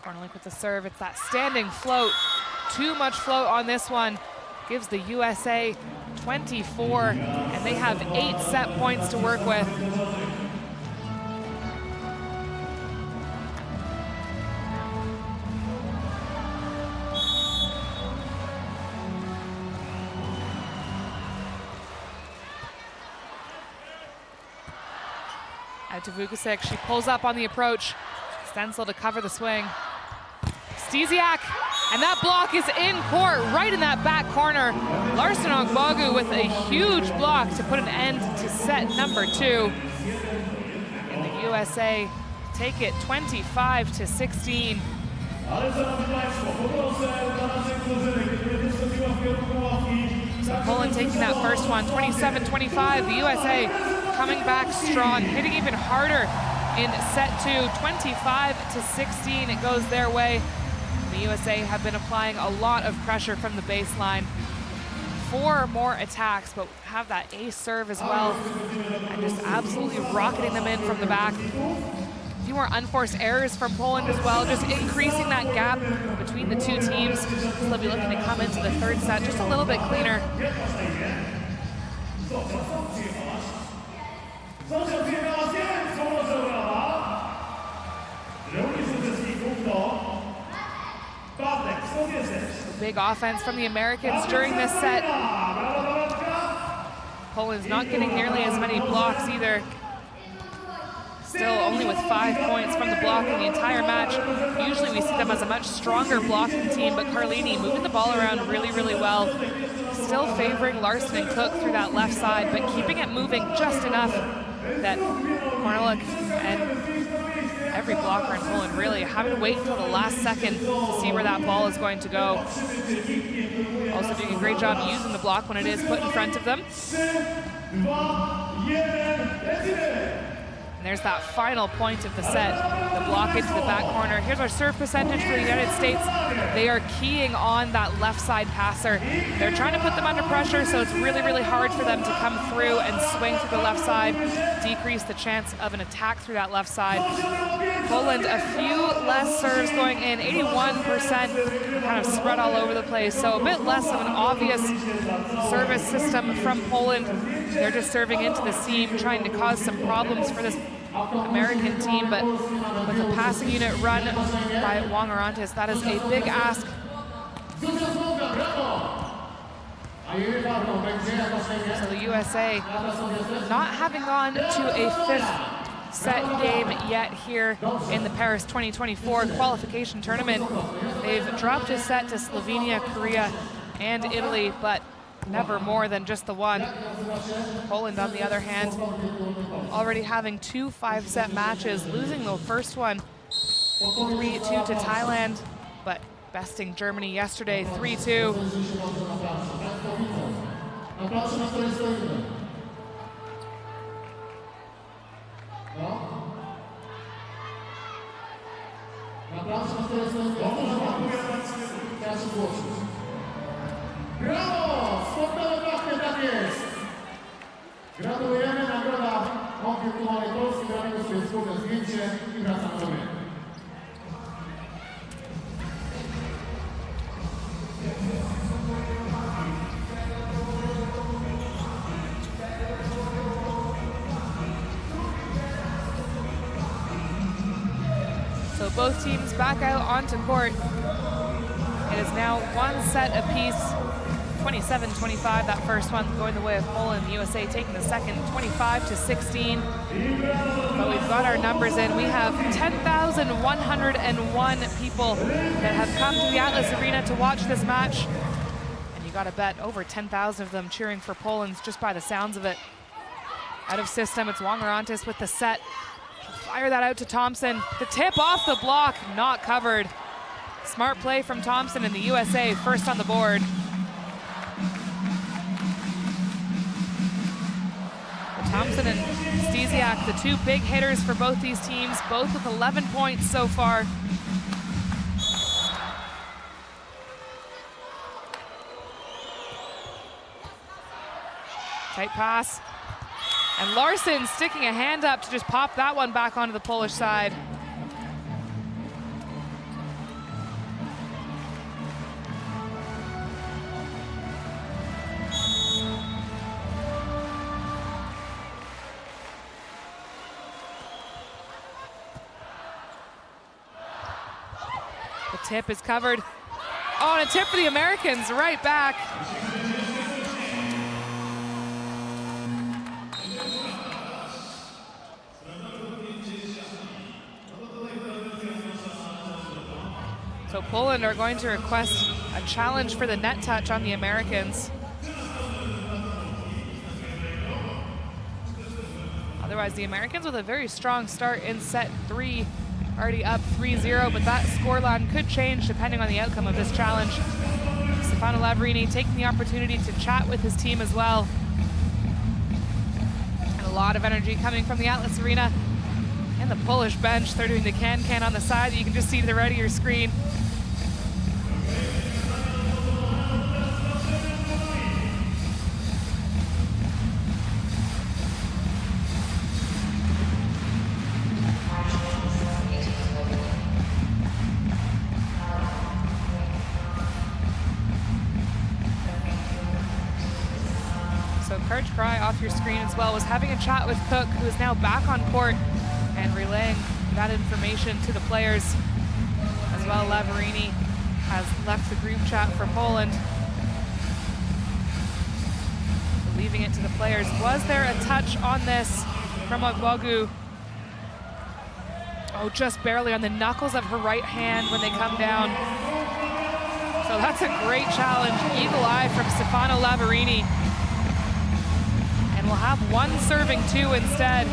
Speaker 1: Korneluk with the serve. It's that standing float. Too much float on this one. Gives the USA 24, and they have 8 set points to work with. Out to Vukovic, she pulls up on the approach. Stenzel to cover the swing. Stesiak, and that block is in court, right in that back corner. Larson Ogbogu with a huge block to put an end to set number 2. And the USA take it 25-16. So Poland taking that first one, 27-25. The USA coming back strong, hitting even harder in set 2, 25-16. It goes their way. The USA have been applying a lot of pressure from the baseline. 4 more attacks, but have that ace serve as well, and just absolutely rocketing them in from the back. A few more unforced errors from Poland as well, just increasing that gap between the two teams. So they'll be looking to come into the third set just a little bit cleaner. Big offense from the Americans during this set. Poland's not getting nearly as many blocks either. Still only with 5 points from the block in the entire match. Usually we see them as a much stronger blocking team, but Carlini moving the ball around really, really well. Still favoring Larson and Cook through that left side, but keeping it moving just enough that Marlik and every blocker in Poland really having to wait until the last second to see where that ball is going to go. Also doing a great job using the block when it is put in front of them. And there's that final point of the set, the block into the back corner. Here's our serve percentage for the United States. They are keying on that left side passer. They're trying to put them under pressure, so it's really, really hard for them to come through and swing through the left side, decrease the chance of an attack through that left side. Poland, a few less serves going in, 81%, kind of spread all over the place. So a bit less of an obvious service system from Poland. They're just serving into the seam, trying to cause some problems for this American team, but with a passing unit run by Wong-Orantes, that is a big ask. So the USA not having gone to a 5th set game yet here in the Paris 2024 qualification tournament. They've dropped a set to Slovenia, Korea, and Italy, but never more than just the one. Poland, on the other hand, already having 2 5-set matches, losing the first one 3-2 to Thailand, but besting Germany yesterday 3-2.
Speaker 5: Brawo! Sportowe trafnie, tak jest! Gratulujemy, nagroda od wirtualnej Polski, robimy sobie wspólne zdjęcie i wracamy do gry.
Speaker 1: So both teams back out onto court. It is now 1 set apiece, 27-25, that first one going the way of Poland. The USA taking the second, 25-16. But we've got our numbers in. We have 10,101 people that have come to the Atlas Arena to watch this match. And you gotta bet over 10,000 of them cheering for Poland just by the sounds of it. Out of system, it's Wong-Orantes with the set. Fire that out to Thompson. The tip off the block, not covered. Smart play from Thompson and the USA first on the board. But Thompson and Stesiak, the 2 big hitters for both these teams, both with 11 points so far. Tight pass. And Larson sticking a hand up to just pop that one back onto the Polish side. tip is covered. Oh, and a tip for the Americans, right back. So Poland are going to request a challenge for the net touch on the Americans. Otherwise, the Americans with a very strong start in set 3, already up 3-0, but that scoreline could change depending on the outcome of this challenge. Stefano Lavarini taking the opportunity to chat with his team as well. And a lot of energy coming from the Atlas Arena and the Polish bench. They're doing the can-can on the side that you can just see to the right of your screen. Courage Cry off your screen as well was having a chat with Cook, who is now back on court and relaying that information to the players. As well, Lavarini has left the group chat for Poland, leaving it to the players. Was there a touch on this from Ogbogu? Oh, just barely on the knuckles of her right hand when they come down. So that's a great challenge. Eagle eye from Stefano Lavarini. And we'll have one serving 2 instead.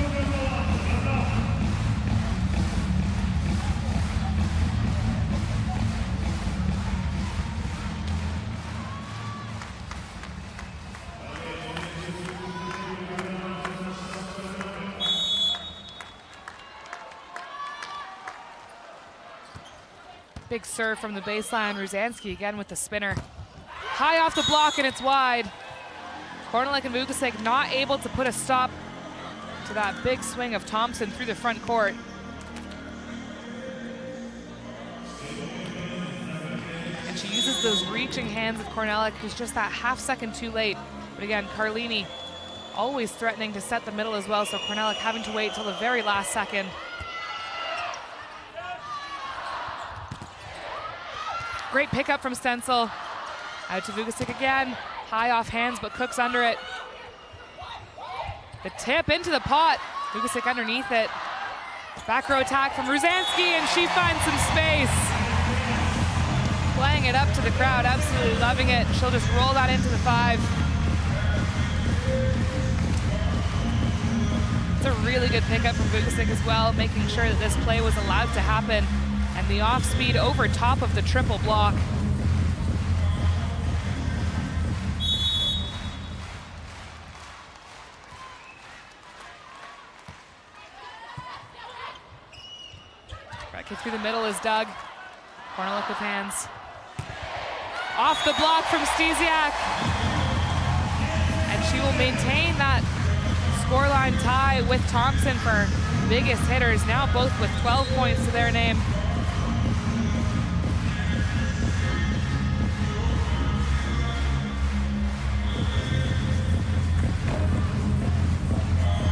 Speaker 1: Big serve from the baseline. Ruzanski again with the spinner. High off the block and it's wide. Kornelek and Vukovic not able to put a stop to that big swing of Thompson through the front court. And she uses those reaching hands of Kornelek, who's just that half second too late. But again, Carlini always threatening to set the middle as well, so Kornelek having to wait till the very last second. Great pickup from Stencil. Out to Vukovic again. High off hands, but Cook's under it. The tip into the pot. Vukovic underneath it. Back row attack from Ruzanski, and she finds some space. Playing it up to the crowd, absolutely loving it. She'll just roll that into the 5. It's a really good pickup from Vukovic as well, making sure that this play was allowed to happen. And the off speed over top of the triple block. Kick through the middle is Doug. Kornelek with hands. Off the block from Stesiak. And she will maintain that scoreline tie with Thompson for biggest hitters, now both with 12 points to their name.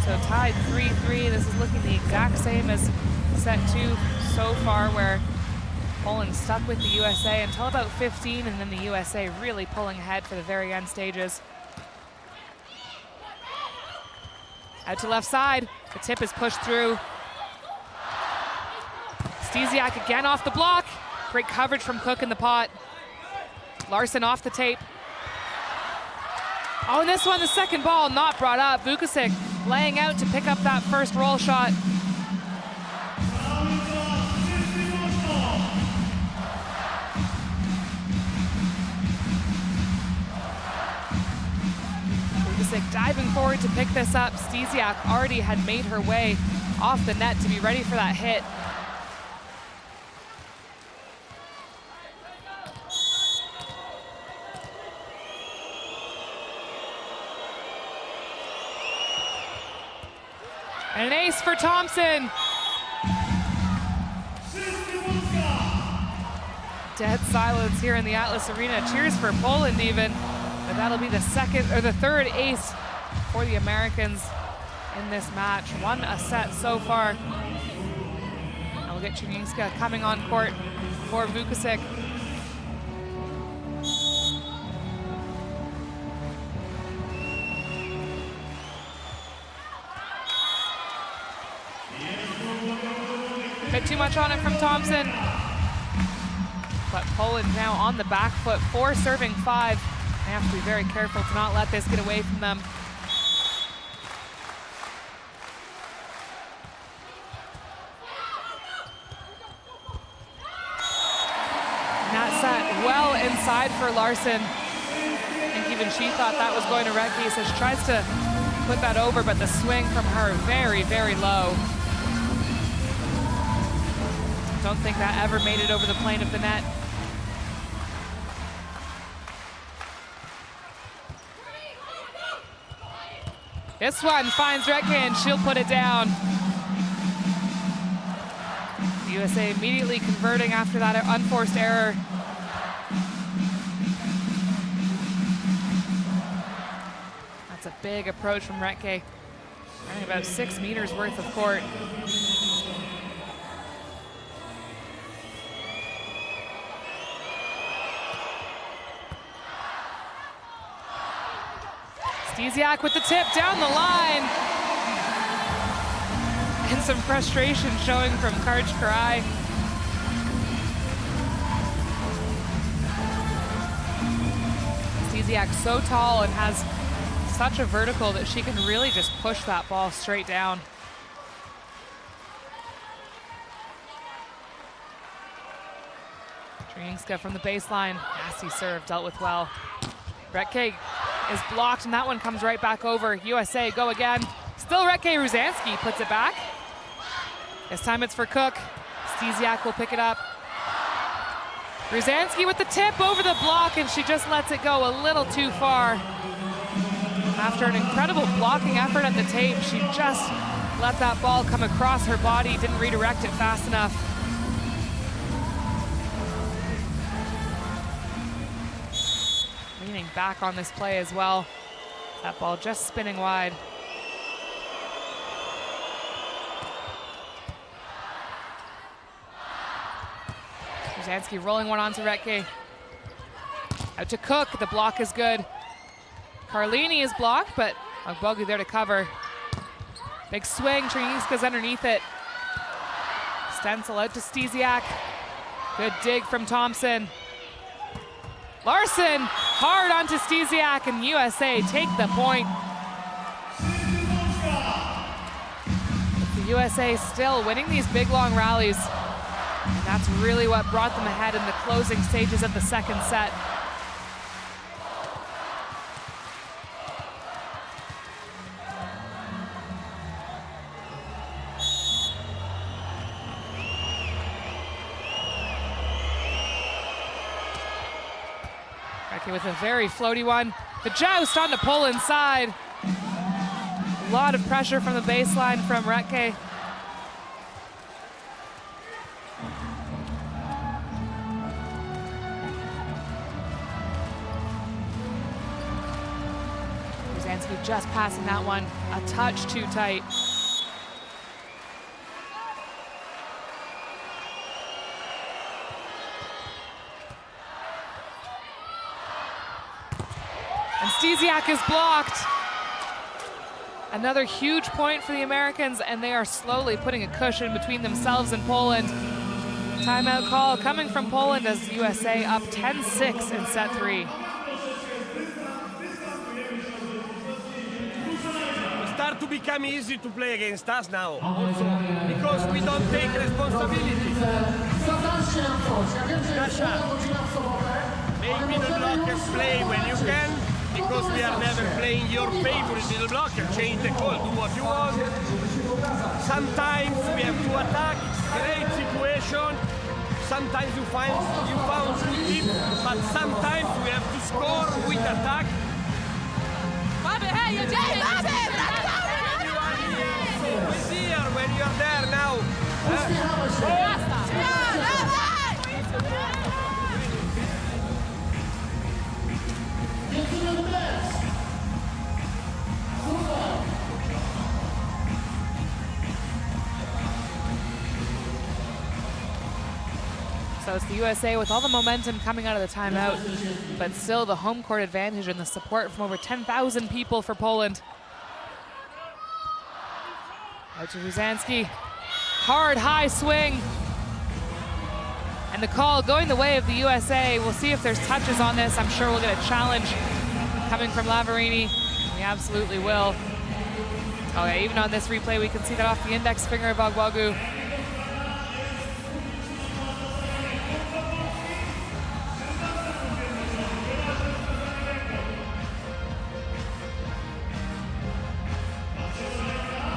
Speaker 1: So tied 3-3. This is looking the exact same as set 2 so far, where Poland stuck with the USA until about 15, and then the USA really pulling ahead for the very end stages. Out to left side, the tip is pushed through. Stesiak again off the block. Great coverage from Cook in the pot. Larson off the tape. Oh, and this one, the second ball not brought up. Vukovic laying out to pick up that first roll shot. Diving forward to pick this up. Stesiak already had made her way off the net to be ready for that hit. And an ace for Thompson. Dead silence here in the Atlas Arena. Cheers for Poland even. But that'll be the second or the third ace for the Americans in this match. 1 a set so far. And we'll get Czernińska coming on court for Vukasic. Bit too much on it from Thompson. But Poland now on the back foot, 4 serving 5. They have to be very careful to not let this get away from them. And that set well inside for Larson. I think even she thought that was going to Recchi, so she tries to put that over, but the swing from her very, very low. Don't think that ever made it over the plane of the net. This one finds Recchi and she'll put it down. The USA immediately converting after that unforced error. That's a big approach from Recchi. Running about 6 meters worth of court. Stesiak with the tip down the line. And some frustration showing from Karch Karai. Stesiak so tall and has such a vertical that she can really just push that ball straight down. Czernińska from the baseline. Nasty serve, dealt with well. Recchi is blocked, and that one comes right back over. USA go again. Still Recchi. Ruzanski puts it back. This time it's for Cook. Stesiak will pick it up. Ruzanski with the tip over the block, and she just lets it go a little too far. After an incredible blocking effort at the tape, she just let that ball come across her body, didn't redirect it fast enough. Leaning back on this play as well. That ball just spinning wide. Ruzanski rolling one onto Recchi. Out to Cook, the block is good. Carlini is blocked, but Ogbogu there to cover. Big swing, Czernińska's underneath it. Stencil out to Stesiak. Good dig from Thompson. Larson, hard onto Stesiak, and USA take the point. The USA still winning these big, long rallies. And that's really what brought them ahead in the closing stages of the second set. Recchi with a very floaty one. The joust onto Poland's side. A lot of pressure from the baseline from Recchi. Ruzanski just passing that one a touch too tight. And Stesiak is blocked. Another huge point for the Americans, and they are slowly putting a cushion between themselves and Poland. Timeout call coming from Poland as USA up 10-6 in set 3.
Speaker 4: Start to become easy to play against us now, also, because we don't take responsibility. Nasha, maybe the blockers play when you can, because we are never playing your favorite little blocker. Change the call, do what you want. Sometimes we have to attack, great situation. Sometimes you found good tip, but sometimes we have to score with attack.
Speaker 3: Bobby, hey, you're Jay, Bobby!
Speaker 4: It's here when you're there now.
Speaker 1: it's the USA with all the momentum coming out of the timeout, but still the home court advantage and the support from over 10,000 people for Poland. Out to Ruzanski. Hard, high swing. And the call going the way of the USA. We'll see if there's touches on this. I'm sure we'll get a challenge coming from Lavarini. We absolutely will. Oh yeah, even on this replay, we can see that off the index finger of Ogbogu.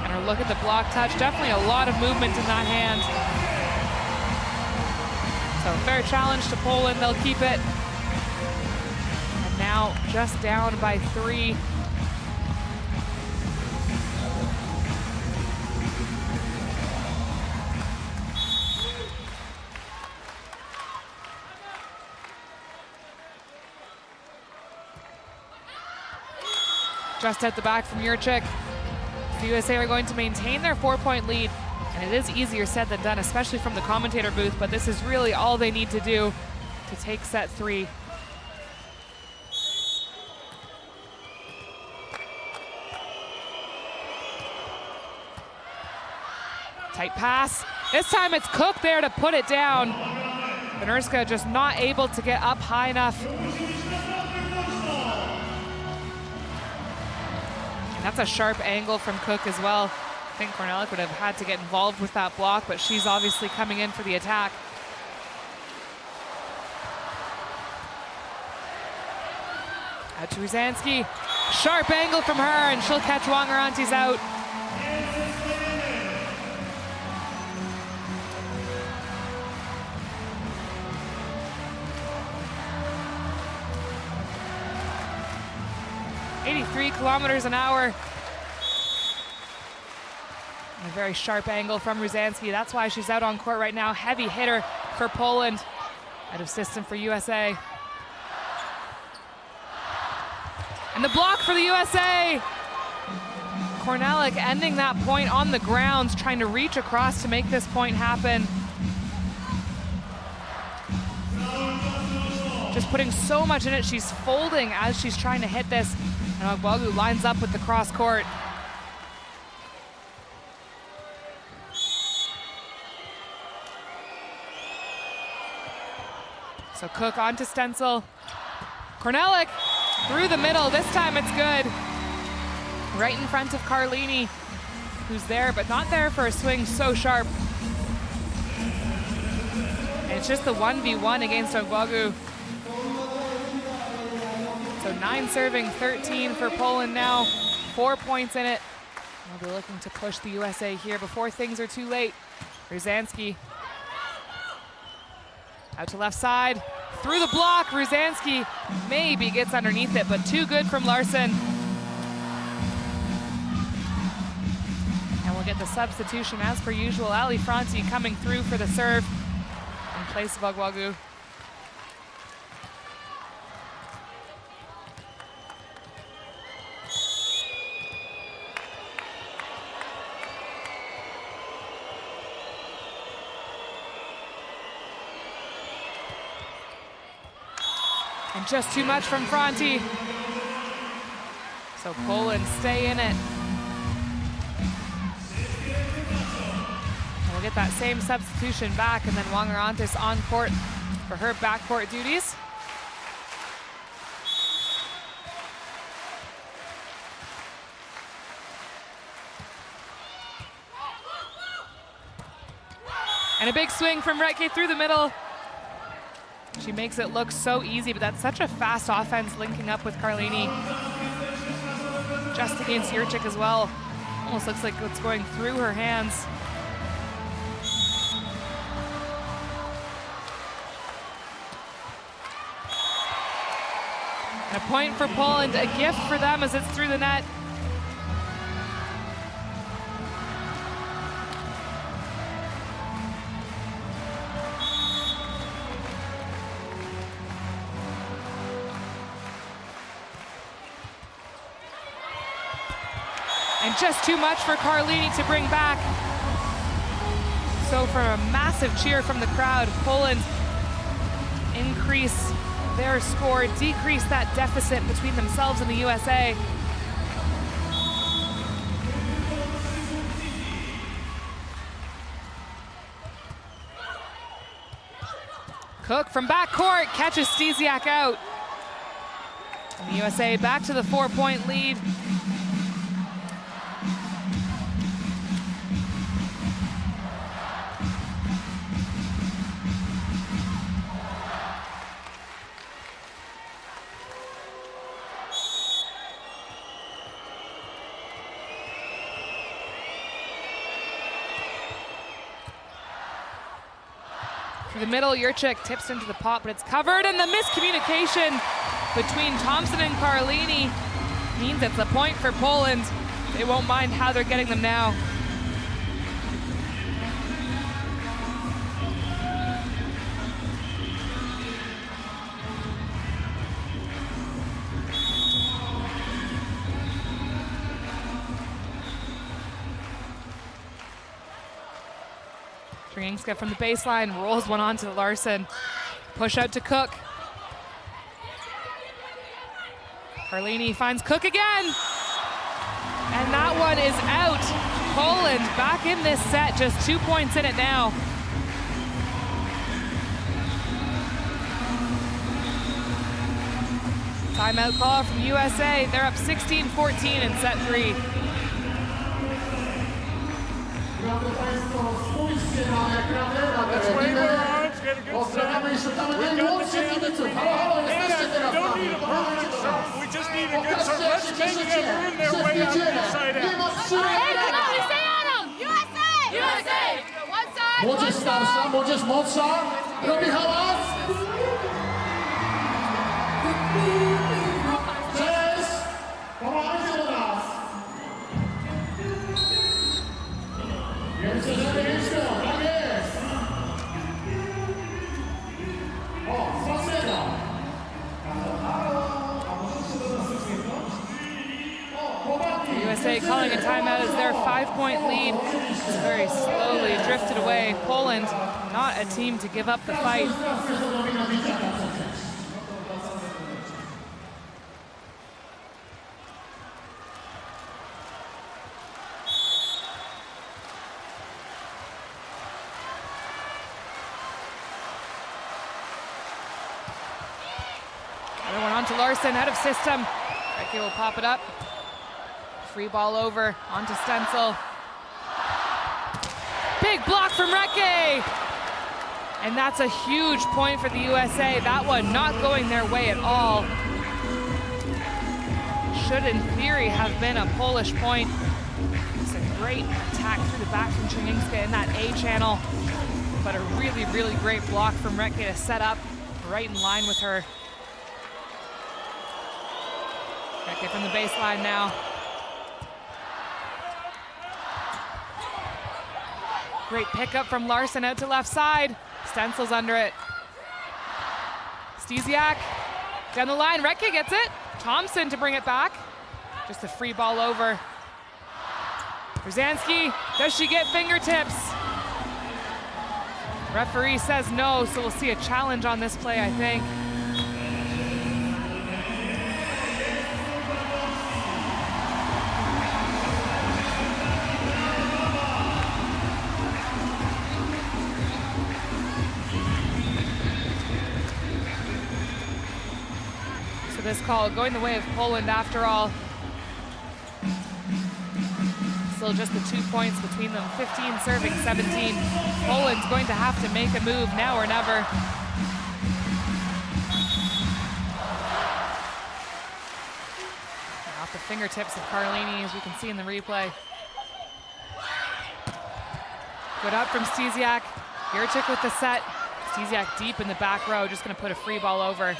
Speaker 1: And our look at the block touch, definitely a lot of movement in that hand. So fair challenge to Poland, they'll keep it. And now just down by 3. Just at the back from Jurczyk. The USA are going to maintain their 4-point lead. And it is easier said than done, especially from the commentator booth, but this is really all they need to do to take set 3. Tight pass. This time it's Cook there to put it down. Benirska just not able to get up high enough. And that's a sharp angle from Cook as well. I think Korneluk would have had to get involved with that block, but she's obviously coming in for the attack. Out to Ruzanski. Sharp angle from her, and she'll catch Wongerantes out. .83 kilometers an hour. A very sharp angle from Ruzanski. That's why she's out on court right now. Heavy hitter for Poland. Out of system for USA. And the block for the USA. Korneluk ending that point on the ground, trying to reach across to make this point happen. Just putting so much in it. She's folding as she's trying to hit this. And Ogbogu lines up with the cross court. So Cook onto Stenzel. Korneluk through the middle. This time it's good. Right in front of Carlini, who's there, but not there for a swing so sharp. And it's just the 1v1 against Ogbogu. So 9 serving, 13 for Poland now. 4 points in it. They'll be looking to push the USA here before things are too late. Ruzanski. Out to left side, through the block. Ruzanski maybe gets underneath it, but too good from Larson. And we'll get the substitution as per usual. Ali Franti coming through for the serve in place of Ogbogu. And just too much from Franti. So Poland stay in it. And we'll get that same substitution back, and then Wongerantes on court for her backcourt duties. And a big swing from Retke through the middle. She makes it look so easy, but that's such a fast offense linking up with Carlini. Just against Jurczyk as well. Almost looks like it's going through her hands. And a point for Poland, a gift for them as it's through the net. And just too much for Carlini to bring back. So from a massive cheer from the crowd, Poland increase their score, decrease that deficit between themselves and the USA. Cook from backcourt catches Stesiak out. And the USA back to the 4-point lead. Through the middle, Jurczyk tips into the pot, but it's covered, and the miscommunication between Thompson and Carlini means it's a point for Poland. They won't mind how they're getting them now. Drzyńska from the baseline, rolls one on to Larson. Push out to Cook. Carlini finds Cook again. And that one is out. Poland back in this set, just 2 points in it now. Timeout call from USA. They're up 16-14 in set 3.
Speaker 2: Let's wave our arms, get a good serve. We've got the damage we need. We don't need a perfect serve. We just need a good serve. Let's make them earn their way out the inside out.
Speaker 3: Hey, come on, we stay on them! USA! USA! One side, one
Speaker 5: Młodzież starsza,
Speaker 3: side.
Speaker 5: młodzież młodsza, robi hałas. Cześć! Pomagajcie do nas. Wiecie, że wiecie, tak jest. O, spasiena.
Speaker 1: USA calling a timeout as their 5-point lead is very slowly drifted away. Poland, not a team to give up the fight. Another one onto Larson, out of system. Recke will pop it up. Free ball over onto Stencil. Big block from Recke! And that's a huge point for the USA. That one not going their way at all. Should, in theory, have been a Polish point. It's a great attack through the back from Drzyńska in that A channel. But a really, really great block from Recke to set up right in line with her. Recke from the baseline now. Great pickup from Larson out to left side. Stencil's under it. Stesiak down the line. Recke gets it. Thompson to bring it back. Just a free ball over. Brzezinski, does she get fingertips? Referee says no, so we'll see a challenge on this play, I think. This call going the way of Poland after all. Still just the 2 points between them, 15 serving 17. Poland's going to have to make a move now or never. Off the fingertips of Carlini, as we can see in the replay. Good up from Stesiak. Jurczyk with the set. Stesiak deep in the back row, just gonna put a free ball over.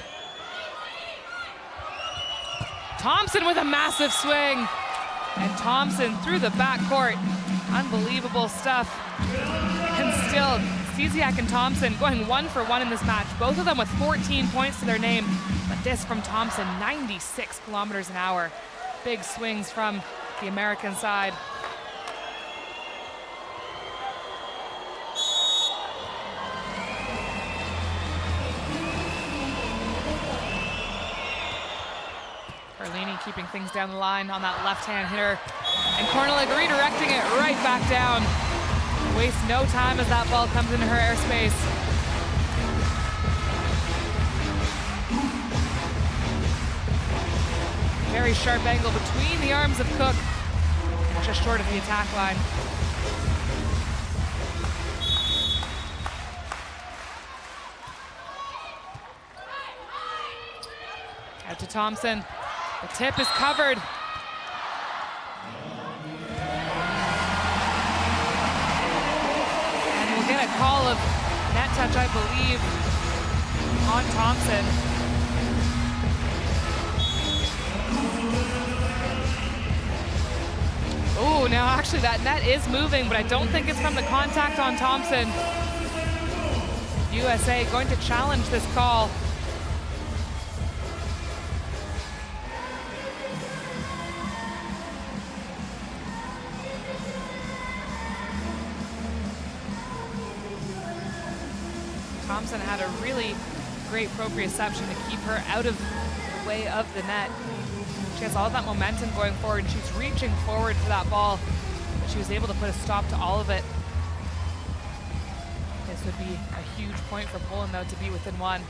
Speaker 1: Thompson with a massive swing. And Thompson through the backcourt. Unbelievable stuff. And still, Stesiak and Thompson going 1 for 1 in this match. Both of them with 14 points to their name. But this from Thompson, 96 kilometers an hour. Big swings from the American side. keeping things down the line on that left-hand hitter. And Korneluk redirecting it right back down. Wastes no time as that ball comes into her airspace. Very sharp angle between the arms of Cook, just short of the attack line. Out to Thompson. The tip is covered. And we'll get a call of net touch, I believe, on Thompson. Oh, now actually that net is moving, but I don't think it's from the contact on Thompson. USA going to challenge this call. Thompson had a really great proprioception to keep her out of the way of the net. She has all of that momentum going forward, and she's reaching forward for that ball, but she was able to put a stop to all of it. This would be a huge point for Poland, though, to be within one.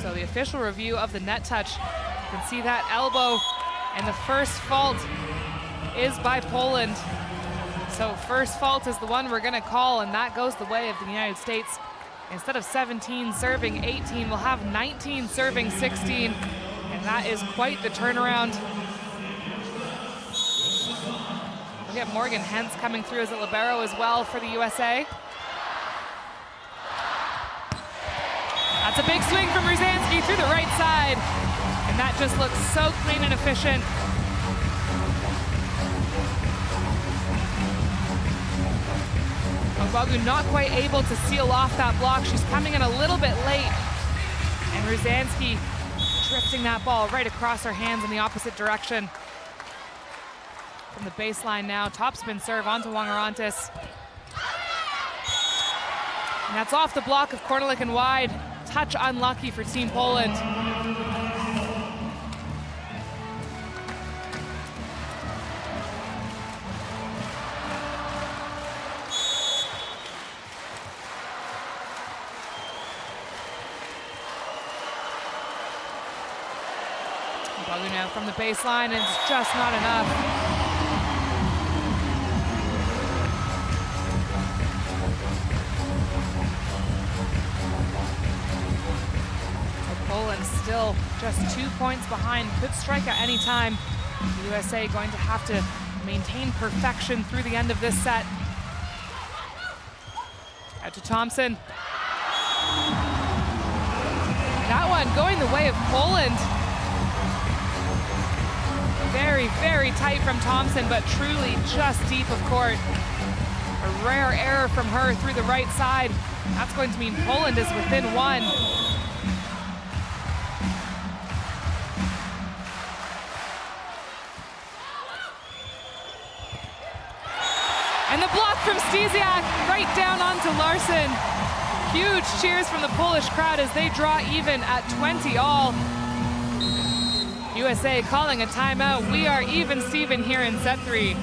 Speaker 1: So the official review of the net touch, you can see that elbow, and the first fault is by Poland. So first fault is the one we're gonna call, and that goes the way of the United States. Instead of 17 serving 18, we'll have 19 serving 16, and that is quite the turnaround. We'll get Morgan Hentz coming through as a libero as well for the USA. That's a big swing from Ruzansky through the right side, and that just looks so clean and efficient. Ogbagu not quite able to seal off that block. She's coming in a little bit late. And Ruzansky drifting that ball right across her hands in the opposite direction. From the baseline now, topspin serve onto Wongerantes. And that's off the block of Korneluk and wide. Touch unlucky for Team Poland. Ogbagu now from the baseline, and it's just not enough. Poland still just 2 points behind, could strike at any time. The USA going to have to maintain perfection through the end of this set. Out to Thompson. That one going the way of Poland. Very, very tight from Thompson, but truly just deep of court. A rare error from her through the right side. That's going to mean Poland is within one. And the block from Stysiak right down onto Larson. Huge cheers from the Polish crowd as they draw even at 20 all. USA calling a timeout. We are even Steven here in set 3.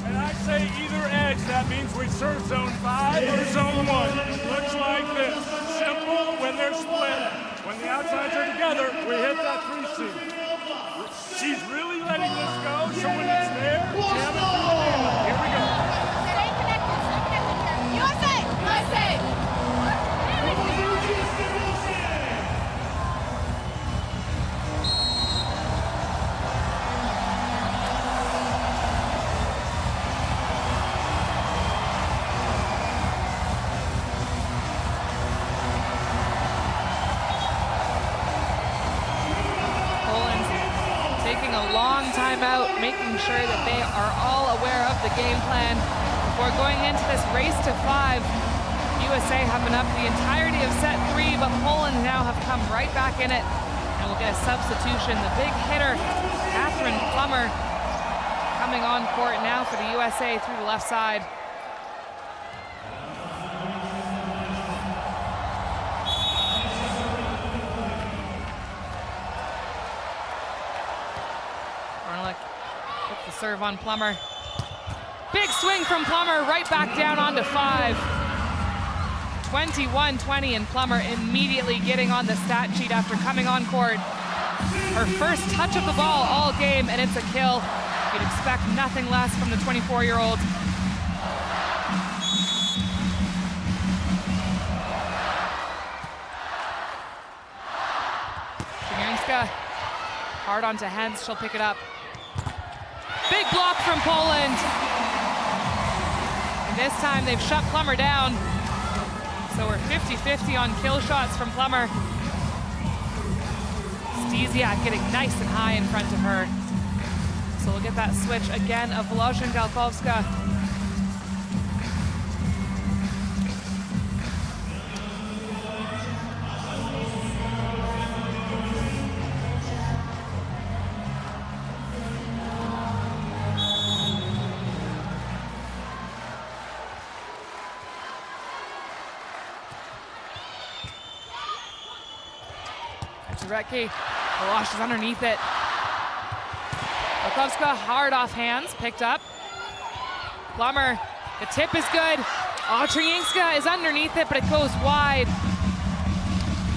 Speaker 2: And I say either edge. That means we serve zone 5 or zone 1. Looks like this. Simple when they're split. When the outsides are together, we hit that 3C. She's really letting this go, so when it's there, jam it through the daylight. Here we go.
Speaker 3: Stay connected here. USA! USA!
Speaker 1: Timeout, making sure that they are all aware of the game plan before going into this race to 5. USA have been up the entirety of set 3, but Poland now have come right back in it, and we'll get a substitution. The big hitter, Catherine Plummer, coming on court now for the USA through the left side. serve on Plummer. Big swing from Plummer, right back down onto 5. 21-20, and Plummer immediately getting on the stat sheet after coming on court. Her first touch of the ball all game, and it's a kill. You'd expect nothing less from the 24-year-old. Chigniewska, hard onto Hens, she'll pick it up. Big block from Poland. And this time they've shut Plummer down. So we're 50-50 on kill shots from Plummer. Stesiak getting nice and high in front of her. So we'll get that switch again of Włoszyn-Galkowska. Turecki, Włosz is underneath it. Galkowska hard off hands, picked up. Plummer, the tip is good. Oh, Chigniewska is underneath it, but it goes wide.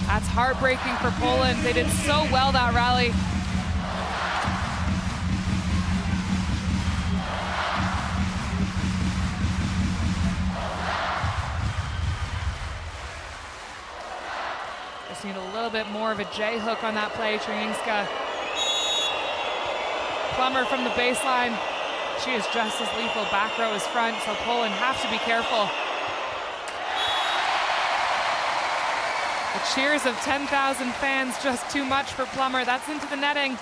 Speaker 1: That's heartbreaking for Poland. They did so well that rally. Just need a little bit more of a J hook on that play, Chigniewska. Plummer from the baseline. She is just as lethal. Back row is front, so Poland have to be careful. The cheers of 10,000 fans, just too much for Plummer. That's into the netting.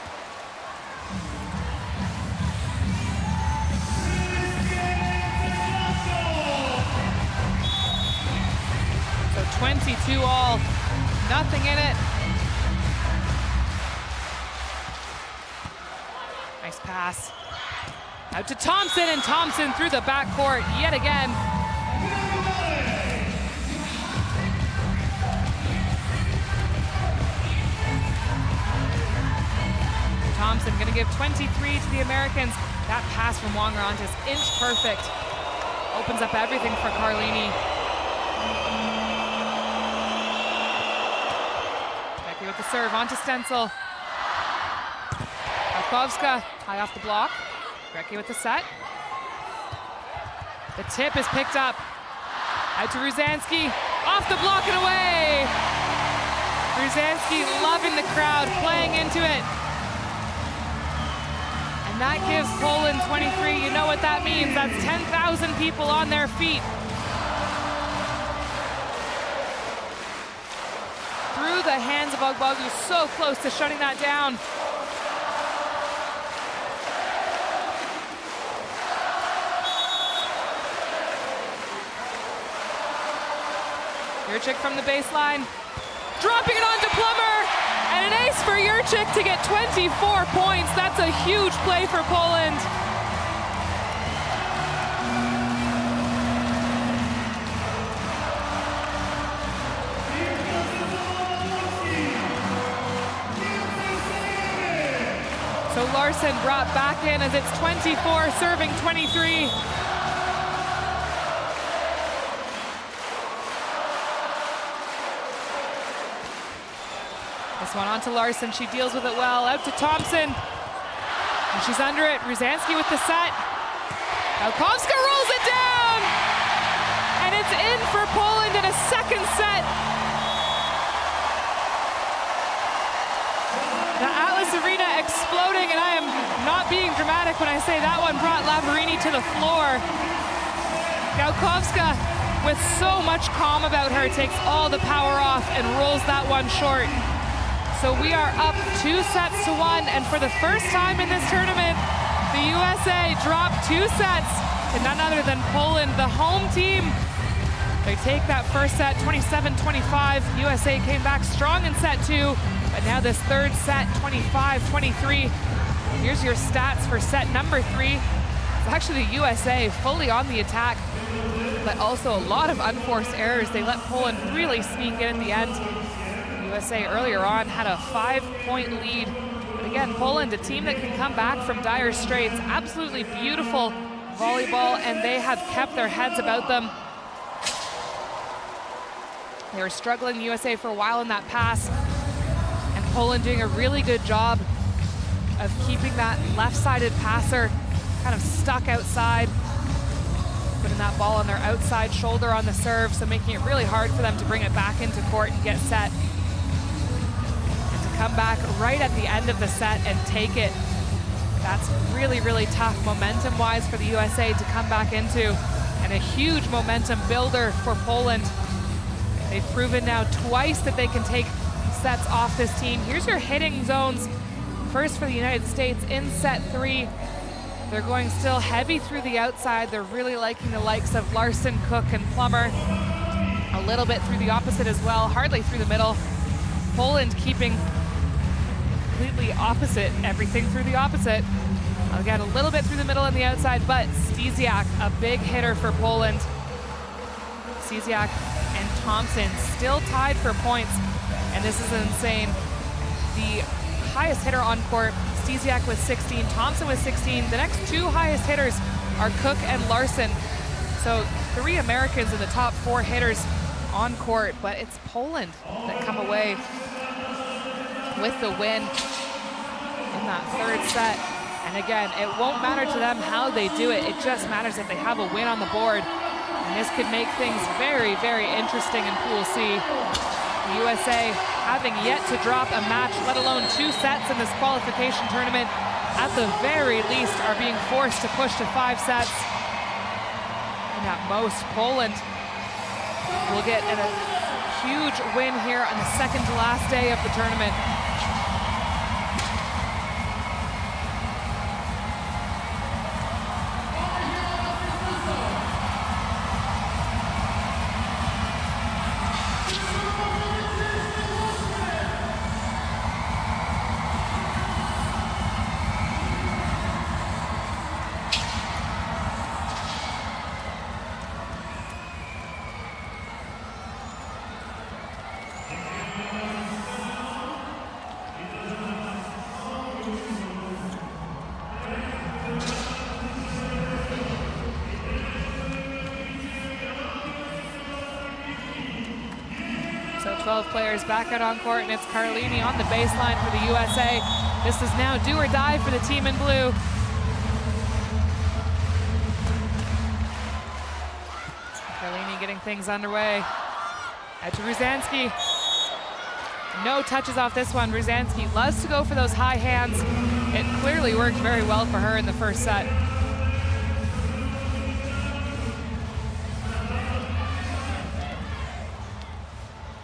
Speaker 1: So 22 all, nothing in it. Nice pass. Out to Thompson, and Thompson through the backcourt yet again. Thompson gonna give 23 to the Americans. That pass from Wongerantes, inch perfect. Opens up everything for Carlini. Becky with the serve, onto Stenzel. Galkowska, high off the block. Grecky with the set. The tip is picked up. Out to Różański, off the block and away! Różański loving the crowd, playing into it. And that gives Poland 23. You know what that means. That's 10,000 people on their feet. Through the hands of Ogbogu, so close to shutting that down. Jurczyk from the baseline, dropping it onto Plummer, and an ace for Jurczyk to get 24 points. That's a huge play for Poland. So Larson brought back in as it's 24, serving 23. This one onto Larson, she deals with it well. Out to Thompson, and she's under it. Różański with the set. Galkowska rolls it down, and it's in for Poland in a second set. The Atlas Arena exploding, and I am not being dramatic when I say that one brought Lavarini to the floor. Galkowska, with so much calm about her, takes all the power off and rolls that one short. So we are up 2-1, and for the first time in this tournament, the USA dropped 2 sets to none other than Poland, the home team. They take that first set, 27-25. USA came back strong in set 2, but now this third set, 25-23. Here's your stats for set number 3. It's actually the USA fully on the attack, but also a lot of unforced errors. They let Poland really sneak in at the end. USA earlier on had a 5-point lead, but again, Poland, a team that can come back from dire straits. Absolutely beautiful volleyball, and they have kept their heads about them. They were struggling, the USA, for a while in that pass, and Poland doing a really good job of keeping that left-sided passer kind of stuck outside, putting that ball on their outside shoulder on the serve, so making it really hard for them to bring it back into court and get set. And to come back right at the end of the set and take it, that's really, really tough momentum-wise for the USA to come back into, and a huge momentum builder for Poland. They've proven now twice that they can take sets off this team. Here's your hitting zones. First for the United States in set 3. They're going still heavy through the outside. They're really liking the likes of Larson, Cook, and Plummer. A little bit through the opposite as well, hardly through the middle. Poland keeping completely opposite, everything through the opposite. Again, a little bit through the middle and the outside, but Stysiak, a big hitter for Poland. Stysiak and Thompson still tied for points, and this is insane. The highest hitter on court, Stysiak with 16, Thompson with 16. The next two highest hitters are Cook and Larson. So 3 Americans in the top 4 hitters on court, but it's Poland that come away with the win in that 3rd set. And again, it won't matter to them how they do it. It just matters that they have a win on the board. And this could make things very, very interesting in Pool C. The USA, having yet to drop a match, let alone 2 sets in this qualification tournament, at the very least are being forced to push to 5 sets. And at most, Poland will get a huge win here on the 2nd to last day of the tournament. So 12 players back out on court, and it's Carlini on the baseline for the USA. This is now do or die for the team in blue. Carlini getting things underway. Out to Ruzanski. No touches off this one. Ruzanski loves to go for those high hands. It clearly worked very well for her in the first set.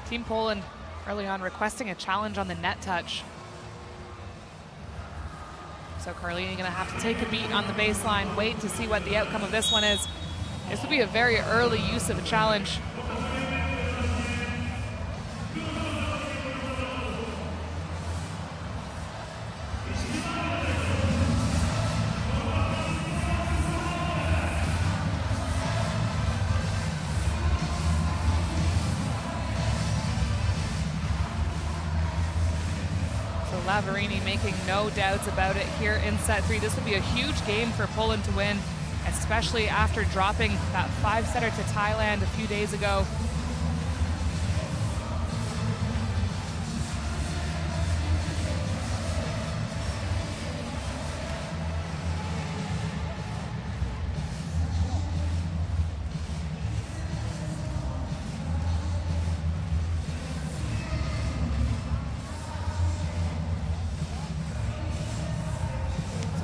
Speaker 1: Team Poland early on requesting a challenge on the net touch. So Carlini gonna have to take a beat on the baseline, wait to see what the outcome of this one is. This would be a very early use of a challenge. Lavarini making no doubts about it here in set 3. This would be a huge game for Poland to win, especially after dropping that 5-setter to Thailand a few days ago.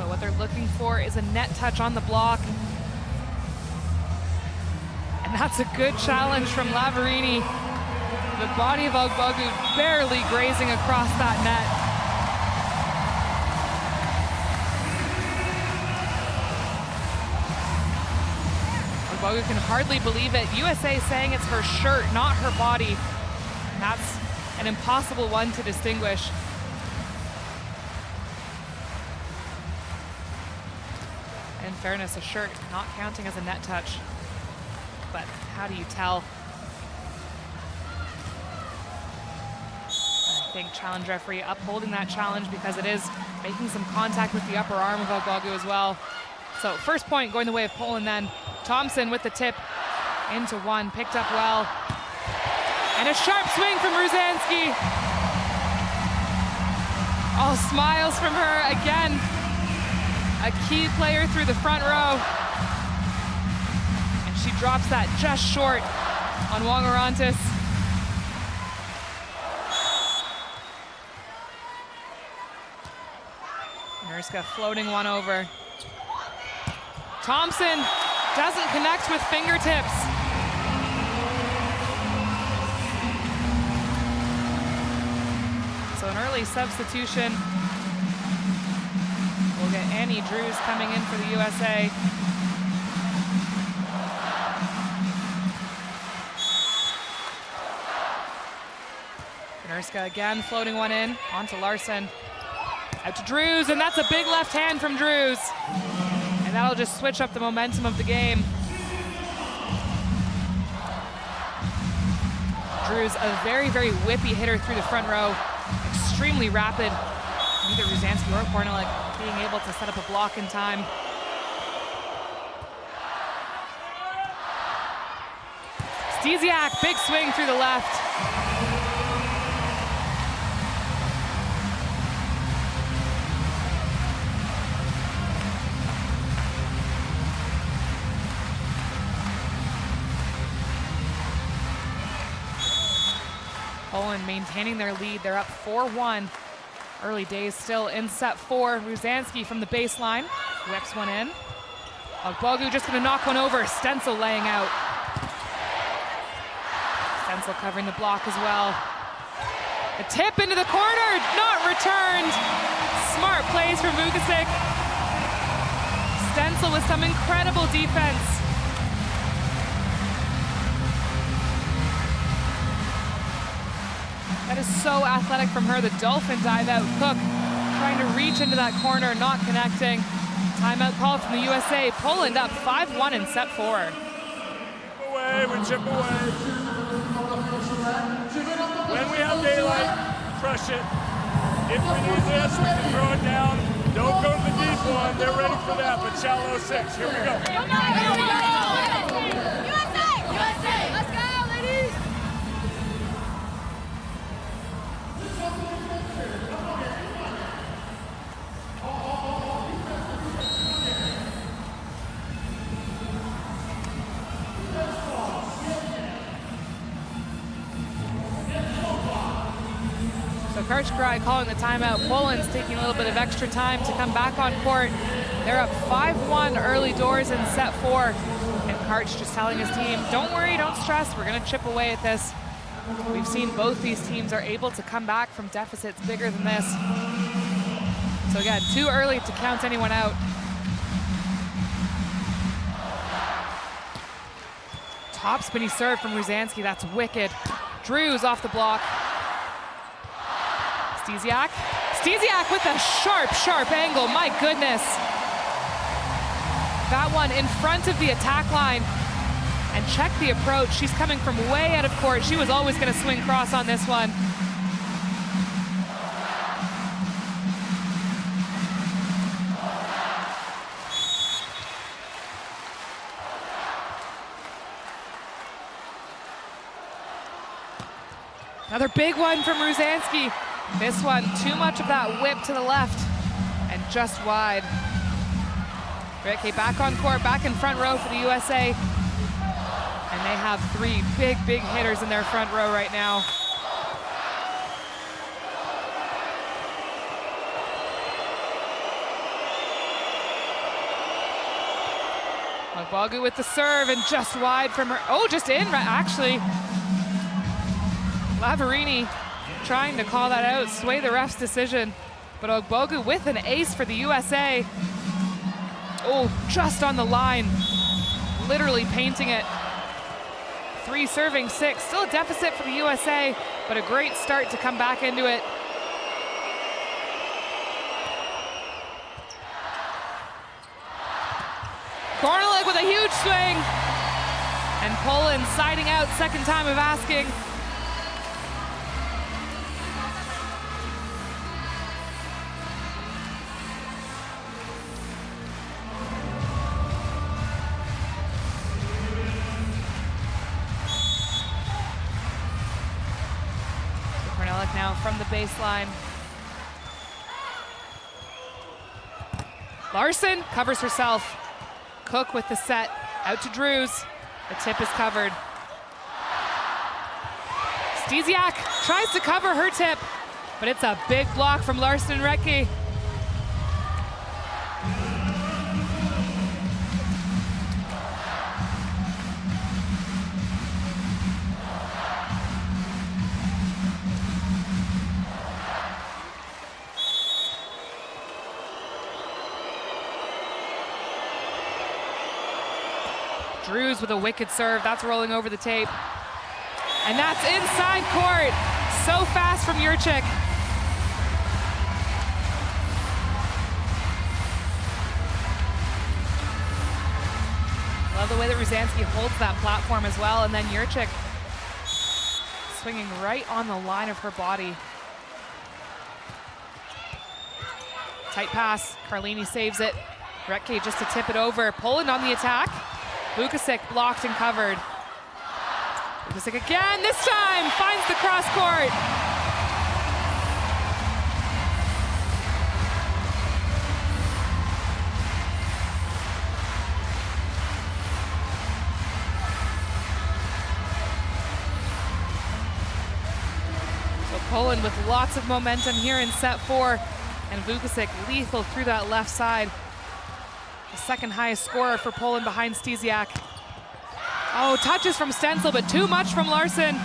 Speaker 1: What they're looking for is a net touch on the block. And that's a good challenge from Lavarini. The body of Ogbogu barely grazing across that net. Ogbogu can hardly believe it. USA saying it's her shirt, not her body. And that's an impossible one to distinguish. In fairness, a shirt not counting as a net touch, but how do you tell? think challenge referee upholding that challenge because it is making some contact with the upper arm of Ogbogu as well. So first point going the way of Poland then. Thompson with the tip into one, picked up well. And a sharp swing from Różański. All smiles from her again. A key player through the front row. And she drops that just short on Wongerantes. Nurska floating one over. Thompson doesn't connect with fingertips. So an early substitution. We'll get Annie Drews coming in for the USA. Nurska again floating one in, onto Larson. Out to Drews, and that's a big left hand from Drews. And that'll just switch up the momentum of the game. Drews, a very, very whippy hitter through the front row. Extremely rapid. Either Różański or Korneluk being able to set up a block in time. Stesiak, big swing through the left. Poland maintaining their lead. They're up 4-1. Early days still in set 4. Różański from the baseline. Whips one in. Ogbogu just going to knock one over. Stenzel laying out. Stenzel covering the block as well. A tip into the corner. Not returned. Smart plays from Vukasic. Stenzel with some incredible defense. That is so athletic from her. The dolphin dive out. Cook trying to reach into that corner, not connecting. Timeout call from the USA. Poland up 5-1 in set 4.
Speaker 2: We chip away. When we have daylight, crush it. If we need this, we can throw it down. Don't go to the deep one. They're ready for that, but shallow 6. Here we go.
Speaker 3: USA! USA! Let's go, ladies!
Speaker 1: So Karchkrai calling the timeout. Poland's taking a little bit of extra time to come back on court. They're up 5-1 early doors in set 4. And Karch just telling his team, don't worry, don't stress, we're gonna chip away at this. We've seen both these teams are able to come back from deficits bigger than this. So again, too early to count anyone out. Top spinny serve from Różański, that's wicked. Drews off the block. Stesiak. Stesiak with a sharp, sharp angle, my goodness. That one in front of the attack line. And check the approach, she's coming from way out of court. She was always gonna swing cross on this one. Another big one from Różański. This one, too much of that whip to the left and just wide. Ricky back on court, back in front row for the USA. And they have 3 big, big hitters in their front row right now. Ogbogu with the serve and just wide from her. Oh, just in, actually. Lavarini trying to call that out, sway the ref's decision. But Ogbogu with an ace for the USA. Oh, just on the line. Literally painting it. 3 serving 6, still a deficit for the USA, but a great start to come back into it. Korneluk with a huge swing. And Poland siding out, second time of asking. now from the baseline. Larson covers herself. Cook with the set, out to Drews. The tip is covered. Stesiak tries to cover her tip, but it's a big block from Larson and Recki. Drews with a wicked serve. That's rolling over the tape. And that's inside court. So fast from Jurczyk. Love the way that Różański holds that platform as well. And then Jurczyk swinging right on the line of her body. Tight pass. Carlini saves it. Recki just to tip it over. Poland on the attack. Vukacic blocked and covered. Vukacic again, this time finds the cross court. So Poland with lots of momentum here in set 4, and Vukacic lethal through that left side. The second highest scorer for Poland behind Stesiak. Oh, touches from Stenzel, but too much from Larson.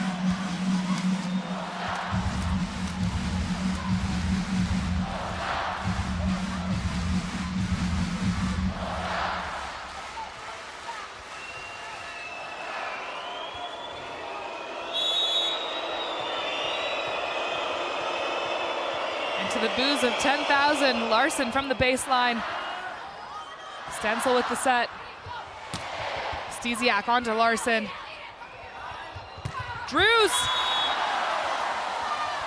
Speaker 1: And to the boos of 10,000, Larson from the baseline. Stenzel with the set. Stesiak onto Larson. Drews!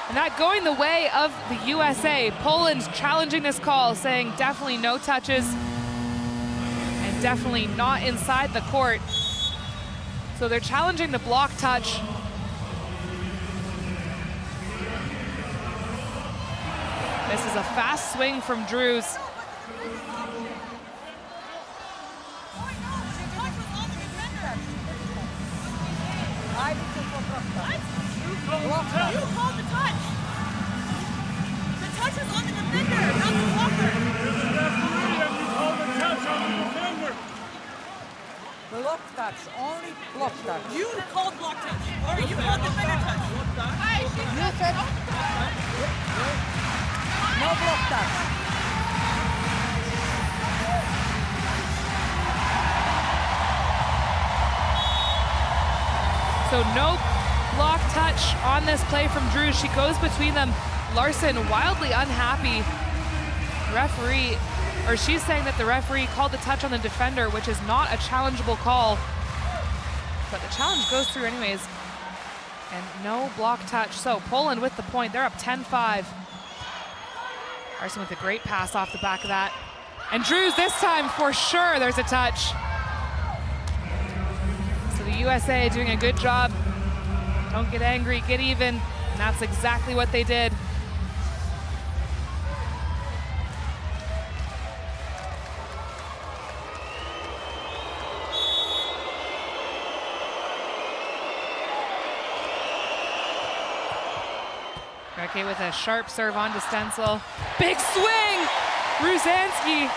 Speaker 1: And that going the way of the USA. Poland challenging this call, saying definitely no touches and definitely not inside the court. So they're challenging the block touch. This is a fast swing from Drews.
Speaker 3: You called the touch. The touch is on the defender, not the blocker.
Speaker 2: You're the referee and you call the touch on the defender.
Speaker 6: Block touch, only block touch.
Speaker 3: You called block touch. Or you called defender touch. Hey, she said
Speaker 6: No block touch.
Speaker 1: So no block touch on this play from Drews. She goes between them. Larson wildly unhappy. Referee, or she's saying that the referee called the touch on the defender, which is not a challengeable call. But the challenge goes through anyways. And no block touch. So Poland with the point. They're up 10-5. Larson with a great pass off the back of that. And Drews this time, for sure, there's a touch. So the USA doing a good job. Don't get angry, get even. And that's exactly what they did. Recki with a sharp serve onto Stenzel. Big swing! Różański.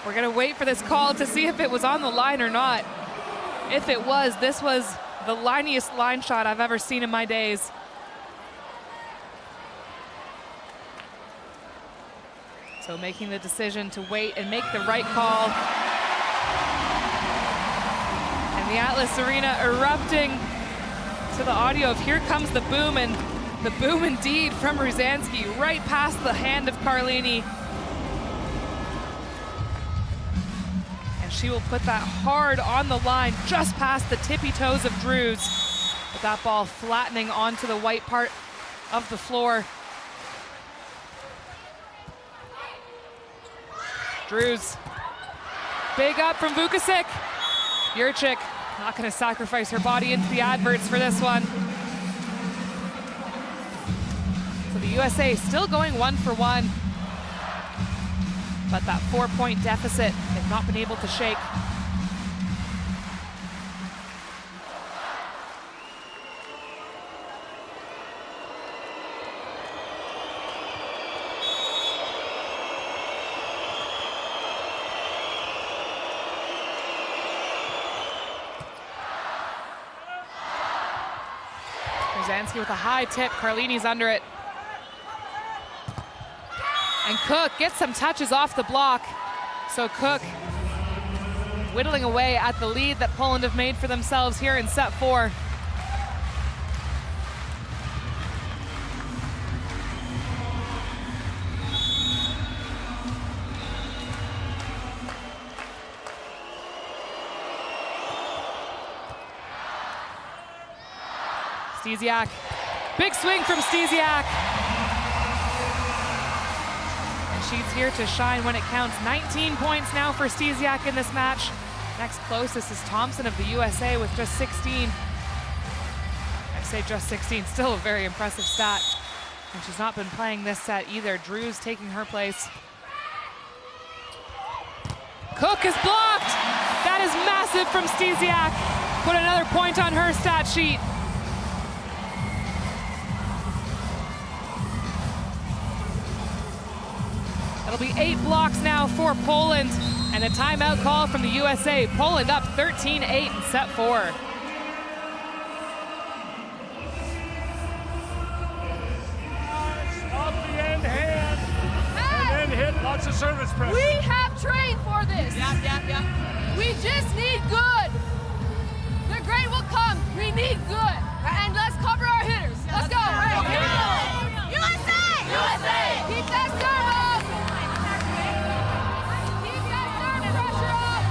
Speaker 1: We're gonna wait for this call to see if it was on the line or not. If it was, this was the liniest line shot I've ever seen in my days. So making the decision to wait and make the right call. And the Atlas Arena erupting to the audio of "Here Comes the Boom," and the boom indeed from Różański, right past the hand of Carlini. And she will put that hard on the line, just past the tippy toes of Drews. With that ball flattening onto the white part of the floor. Drews, big up from Vukacic. Jurczyk not going to sacrifice her body into the adverts for this one. So the USA still going 1 for 1. But that 4-point deficit, they've not been able to shake. Brzezinski with a high tip, Carlini's under it. And Cook gets some touches off the block. So Cook whittling away at the lead that Poland have made for themselves here in set 4. Stesiak, big swing from Stesiak. And she's here to shine when it counts. 19 points now for Stesiak in this match. Next closest is Thompson of the USA with just 16. I say just 16, still a very impressive stat. And she's not been playing this set either. Drew's taking her place. Cook is blocked. That is massive from Stesiak. Put another point on her stat sheet. It'll be 8 blocks now for Poland, and a timeout call from the USA. Poland up 13-8 in set 4.
Speaker 2: Off the end hand, and then hit lots of service pressure.
Speaker 3: We have trained for this.
Speaker 6: Yeah.
Speaker 3: We just need good. The great will come. We need good. And let's cover our hitters. Let's go. All right, here we go. USA! USA! Keep that serve up. Keep that serve pressure up.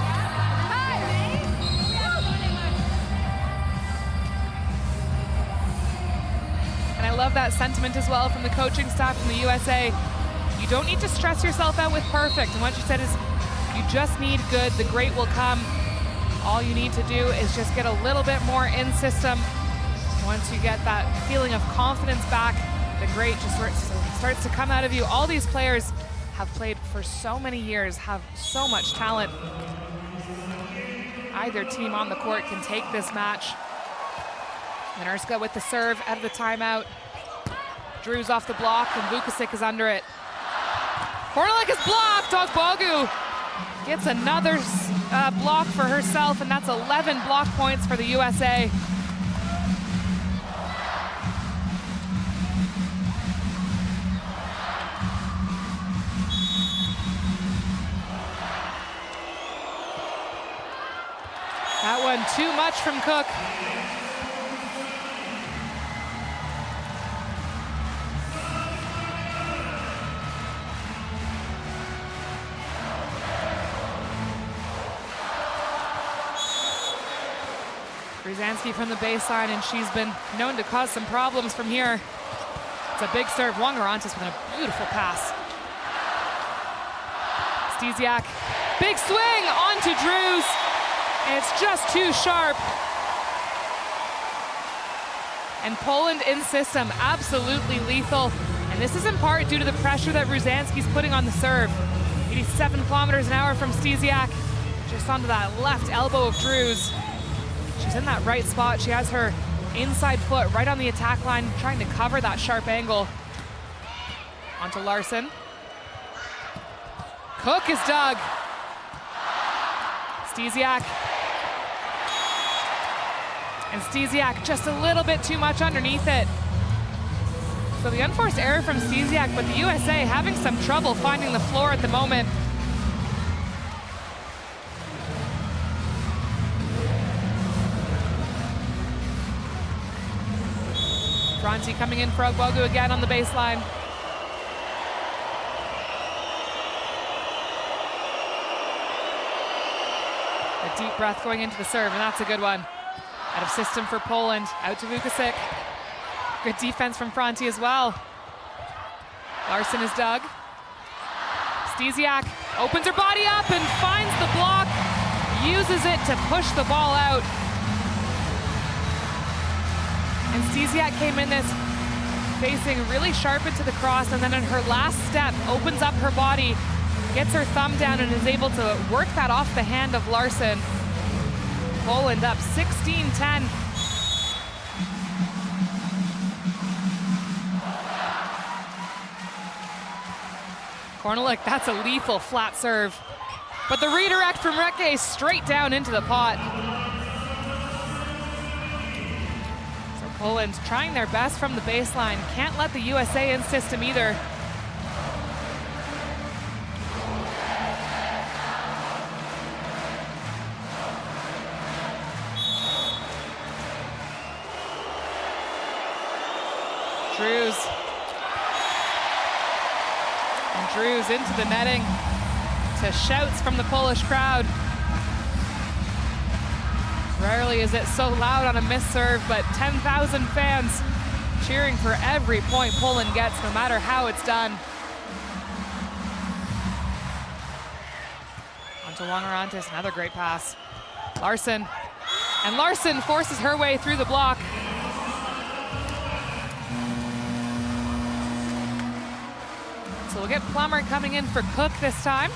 Speaker 1: And I love that sentiment as well from the coaching staff from the USA. You don't need to stress yourself out with perfect. And what she said is, you just need good. The great will come. All you need to do is just get a little bit more in system. Once you get that feeling of confidence back, the great just starts to come out of you. All these players have played for so many years, have so much talent. Either team on the court can take this match. Minurska with the serve out of the timeout. Drew's off the block and Vukasic is under it. Kornelek is blocked. Ogbogu gets another block for herself, and that's 11 block points for the USA. That one too much from Cook. Brzezinski from the baseline, and she's been known to cause some problems from here. It's a big serve. Wongerantes with a beautiful pass. Stesiak, big swing onto Drews. And it's just too sharp. And Poland in system, absolutely lethal. And this is in part due to the pressure that Brzezinski's putting on the serve. 87 kilometers an hour from Stesiak, just onto that left elbow of Drews. She's in that right spot. She has her inside foot right on the attack line, trying to cover that sharp angle. Onto Larson. Cook is dug. Stesiak. And Stesiak just a little bit too much underneath it. So the unforced error from Stesiak, but the USA having some trouble finding the floor at the moment. Franti coming in for Ogbogu again on the baseline. A deep breath going into the serve, and that's a good one. Out of system for Poland, out to Vukasic. Good defense from Franti as well. Larson is dug. Stesiak opens her body up and finds the block, uses it to push the ball out. And Stesiak came in this facing really sharp into the cross, and then in her last step, opens up her body, gets her thumb down, and is able to work that off the hand of Larson. Poland up 16-10. Korneluk, that's a lethal flat serve. But the redirect from Reke straight down into the pot. So Poland trying their best from the baseline. Can't let the USA in system either. Drews. And Drews into the netting to shouts from the Polish crowd. Rarely is it so loud on a missed serve, but 10,000 fans cheering for every point Poland gets, no matter how it's done. On to Wongerantes, another great pass. Larson, and Larson forces her way through the block. So we'll get Plummer coming in for Cook this time.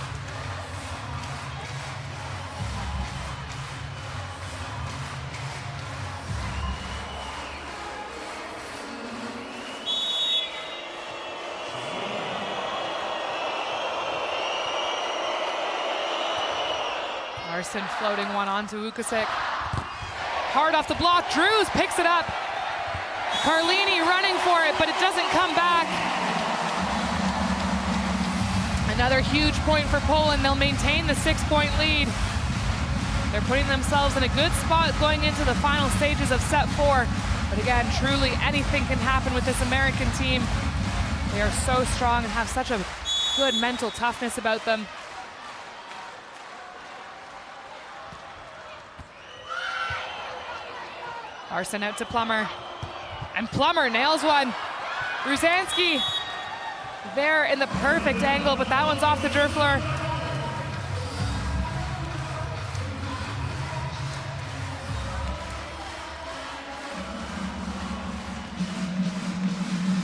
Speaker 1: Larson floating one onto Ukasik. Hard off the block, Drews picks it up. Carlini running for it, but it doesn't come back. Another huge point for Poland. They'll maintain the 6-point lead. They're putting themselves in a good spot going into the final stages of set 4. But again, truly anything can happen with this American team. They are so strong and have such a good mental toughness about them. Larson out to Plummer. And Plummer nails one. Ruzanski there in the perfect angle, but that one's off the Dürfler.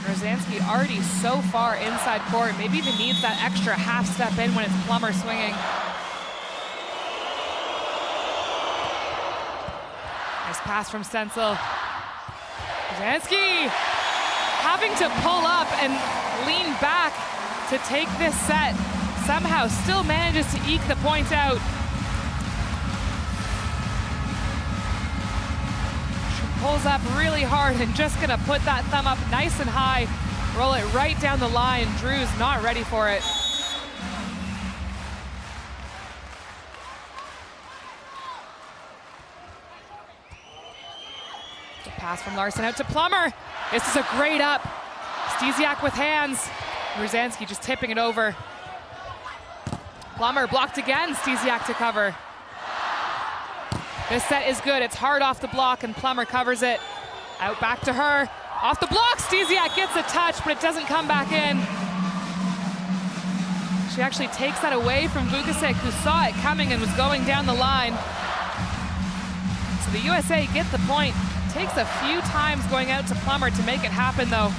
Speaker 1: Ruzanski already so far inside court, maybe even needs that extra half step in when it's Plummer swinging. Nice pass from Stencil. Ruzanski having to pull up and lean back to take this set. Somehow still manages to eke the point out. She pulls up really hard and just gonna put that thumb up nice and high, roll it right down the line. Drew's not ready for it. Pass from Larson out to Plummer. This is a great up. Stesiak with hands. Ruzanski just tipping it over. Plummer blocked again. Stesiak to cover. This set is good. It's hard off the block and Plummer covers it. Out back to her. Off the block. Stesiak gets a touch, but it doesn't come back in. She actually takes that away from Vukasik, who saw it coming and was going down the line. So the USA get the point. Takes a few times going out to Plummer to make it happen, though.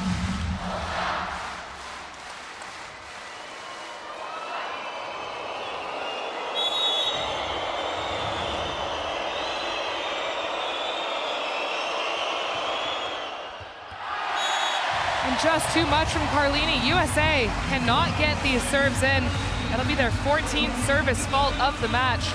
Speaker 1: And just too much from Carlini. USA cannot get these serves in. That'll be their 14th service fault of the match.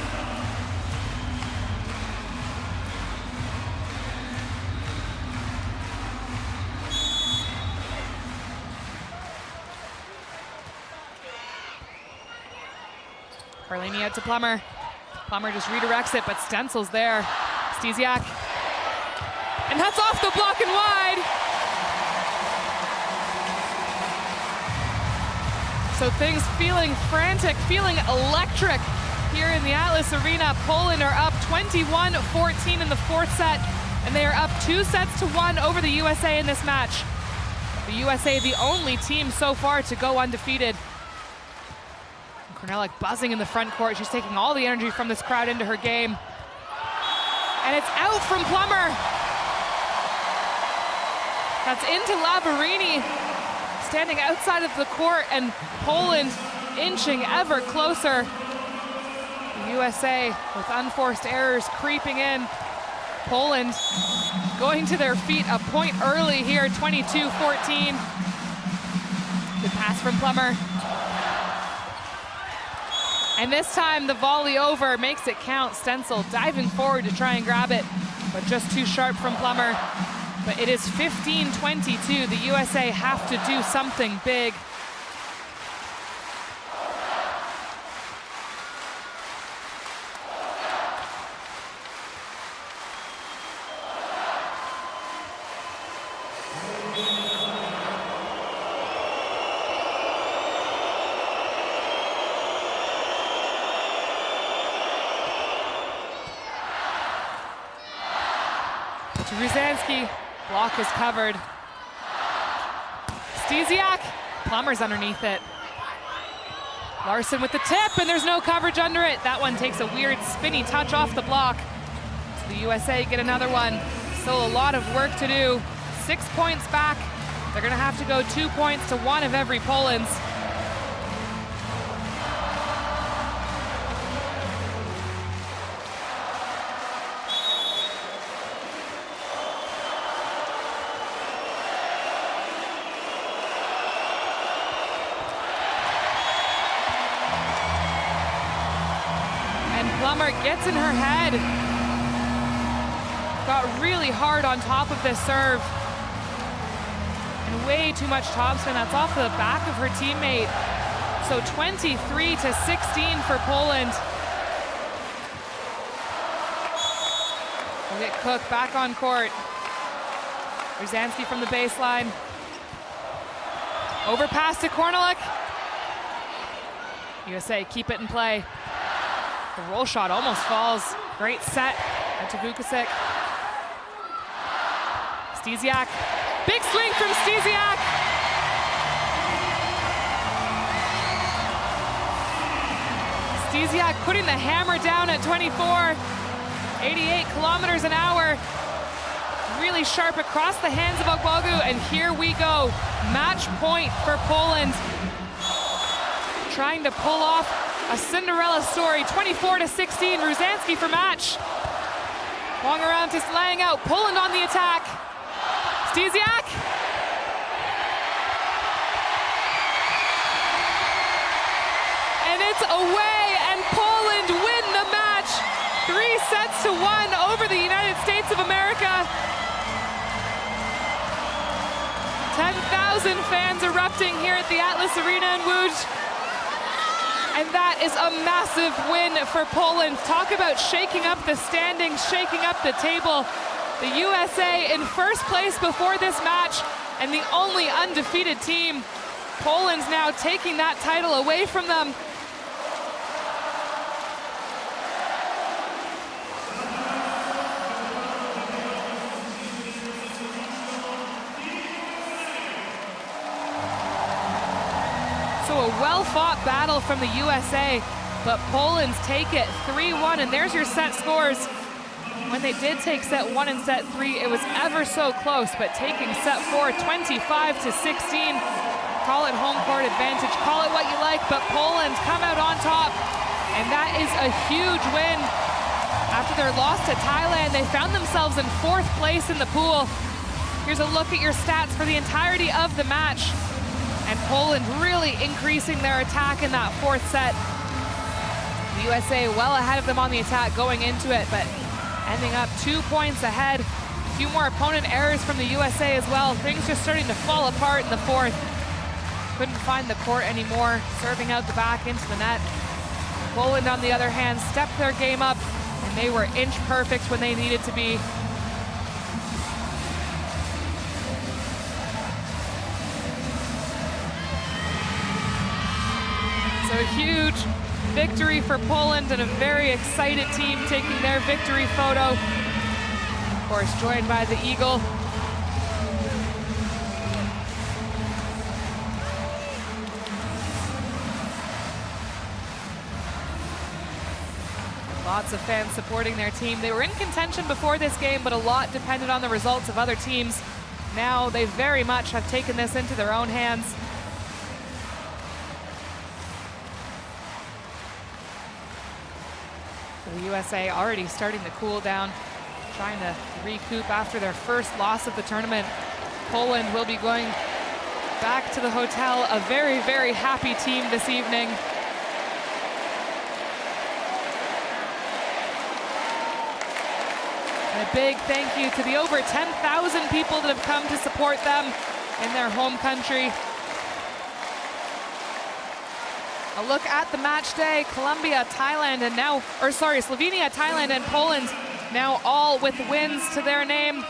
Speaker 1: Carlini out to Plummer. Plummer just redirects it, but Stencil's there. Stesiak. And that's off the block and wide. So things feeling frantic, feeling electric here in the Atlas Arena. Poland are up 21-14 in the 4th set, and they are up 2-1 over the USA in this match. The USA, the only team so far to go undefeated. Korneluk buzzing in the front court. She's taking all the energy from this crowd into her game. And it's out from Plummer. That's into Lavarini, standing outside of the court, and Poland inching ever closer. The USA with unforced errors creeping in. Poland going to their feet a point early here, 22-14. Good pass from Plummer. And this time the volley over makes it count. Stenzel diving forward to try and grab it, but just too sharp from Plummer. But it is 15-22. The USA have to do something big. Ruzanski, block is covered. Stysiak, Plummer's underneath it. Larson with the tip, and there's no coverage under it. That one takes a weird spinny touch off the block. So the USA get another one. Still a lot of work to do. 6 points back. They're gonna have to go 2 points to one of every Poland's. Plummer gets in her head. Got really hard on top of this serve. And way too much topspin. That's off the back of her teammate. So 23-16 for Poland. We'll get Cook back on court. Ruzanski from the baseline. Overpass to Korneluk. USA keep it in play. The roll shot almost falls. Great set to Vukusic. Stysiak. Big swing from Stysiak. Stysiak putting the hammer down at 24. 88 kilometers an hour. Really sharp across the hands of Ogbogu, and here we go. Match point for Poland. Trying to pull off a Cinderella story, 24-16, Ruzanski for match. Long around to laying out, Poland on the attack. Stysiak. And it's away, and Poland win the match. 3-1 over the United States of America. 10,000 fans erupting here at the Atlas Arena in Łódź. And that is a massive win for Poland. Talk about shaking up the standings, shaking up the table. The USA in first place before this match, and the only undefeated team. Poland's now taking that title away from them. So a well-fought battle from the USA, but Poland's take it 3-1, and there's your set scores. When they did take set 1 and set 3, it was ever so close, but taking set 4, 25-16. Call it home court advantage, call it what you like, but Poland come out on top, and that is a huge win. After their loss to Thailand, they found themselves in 4th place in the pool. Here's a look at your stats for the entirety of the match. And Poland really increasing their attack in that 4th set. The USA well ahead of them on the attack going into it, but ending up 2 points ahead. A few more opponent errors from the USA as well. Things just starting to fall apart in the 4th. Couldn't find the court anymore, serving out the back into the net. Poland, on the other hand, stepped their game up, and they were inch perfect when they needed to be. So a huge victory for Poland, and a very excited team taking their victory photo. Of course, joined by the Eagle. Lots of fans supporting their team. They were in contention before this game, but a lot depended on the results of other teams. now they very much have taken this into their own hands. The USA already starting to cool down, trying to recoup after their first loss of the tournament. Poland will be going back to the hotel, a very, very happy team this evening. And a big thank you to the over 10,000 people that have come to support them in their home country. A look at the match day. Colombia, Thailand, and now, or sorry, Slovenia, Thailand, and Poland now all with wins to their name.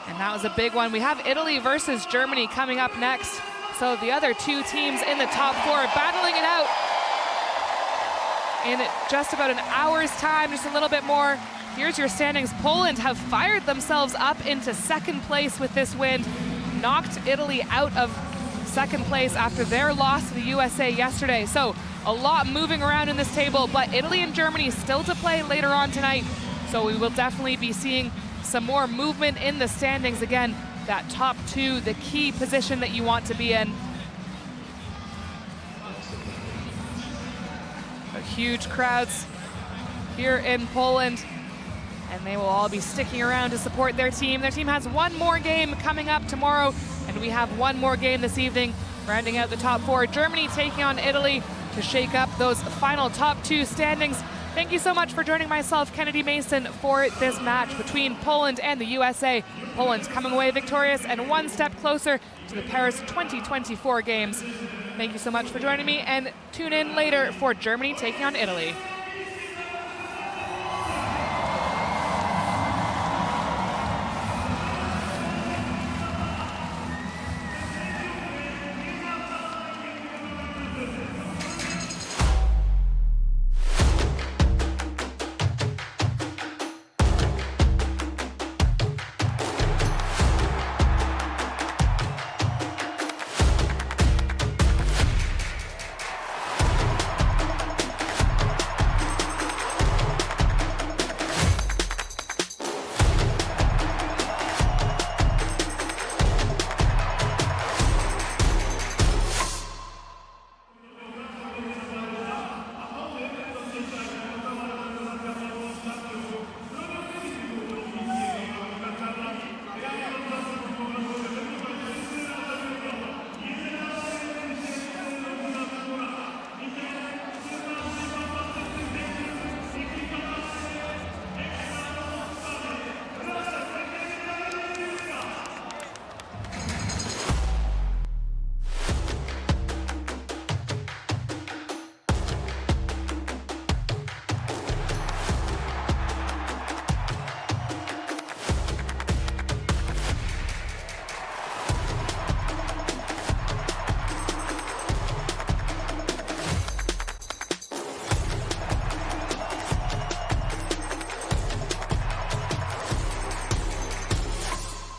Speaker 1: And that was a big one. We have Italy versus Germany coming up next. So the other two teams in the top four battling it out in just about an hour's time, just a little bit more. Here's your standings. Poland have fired themselves up into second place with this win, knocked Italy out of second place after their loss to the USA yesterday. So a lot moving around in this table, but Italy and Germany still to play later on tonight. So we will definitely be seeing some more movement in the standings. Again, that top two, the key position that you want to be in. Huge crowds here in Poland, and they will all be sticking around to support their team. Their team has one more game coming up tomorrow, and we have one more game this evening, rounding out the top four. Germany taking on Italy to shake up those final top two standings. Thank you so much for joining myself, Kennedy Mason, for this match between Poland and the USA. Poland coming away victorious and one step closer to the Paris 2024 games. Thank you so much for joining me, and tune in later for Germany taking on Italy.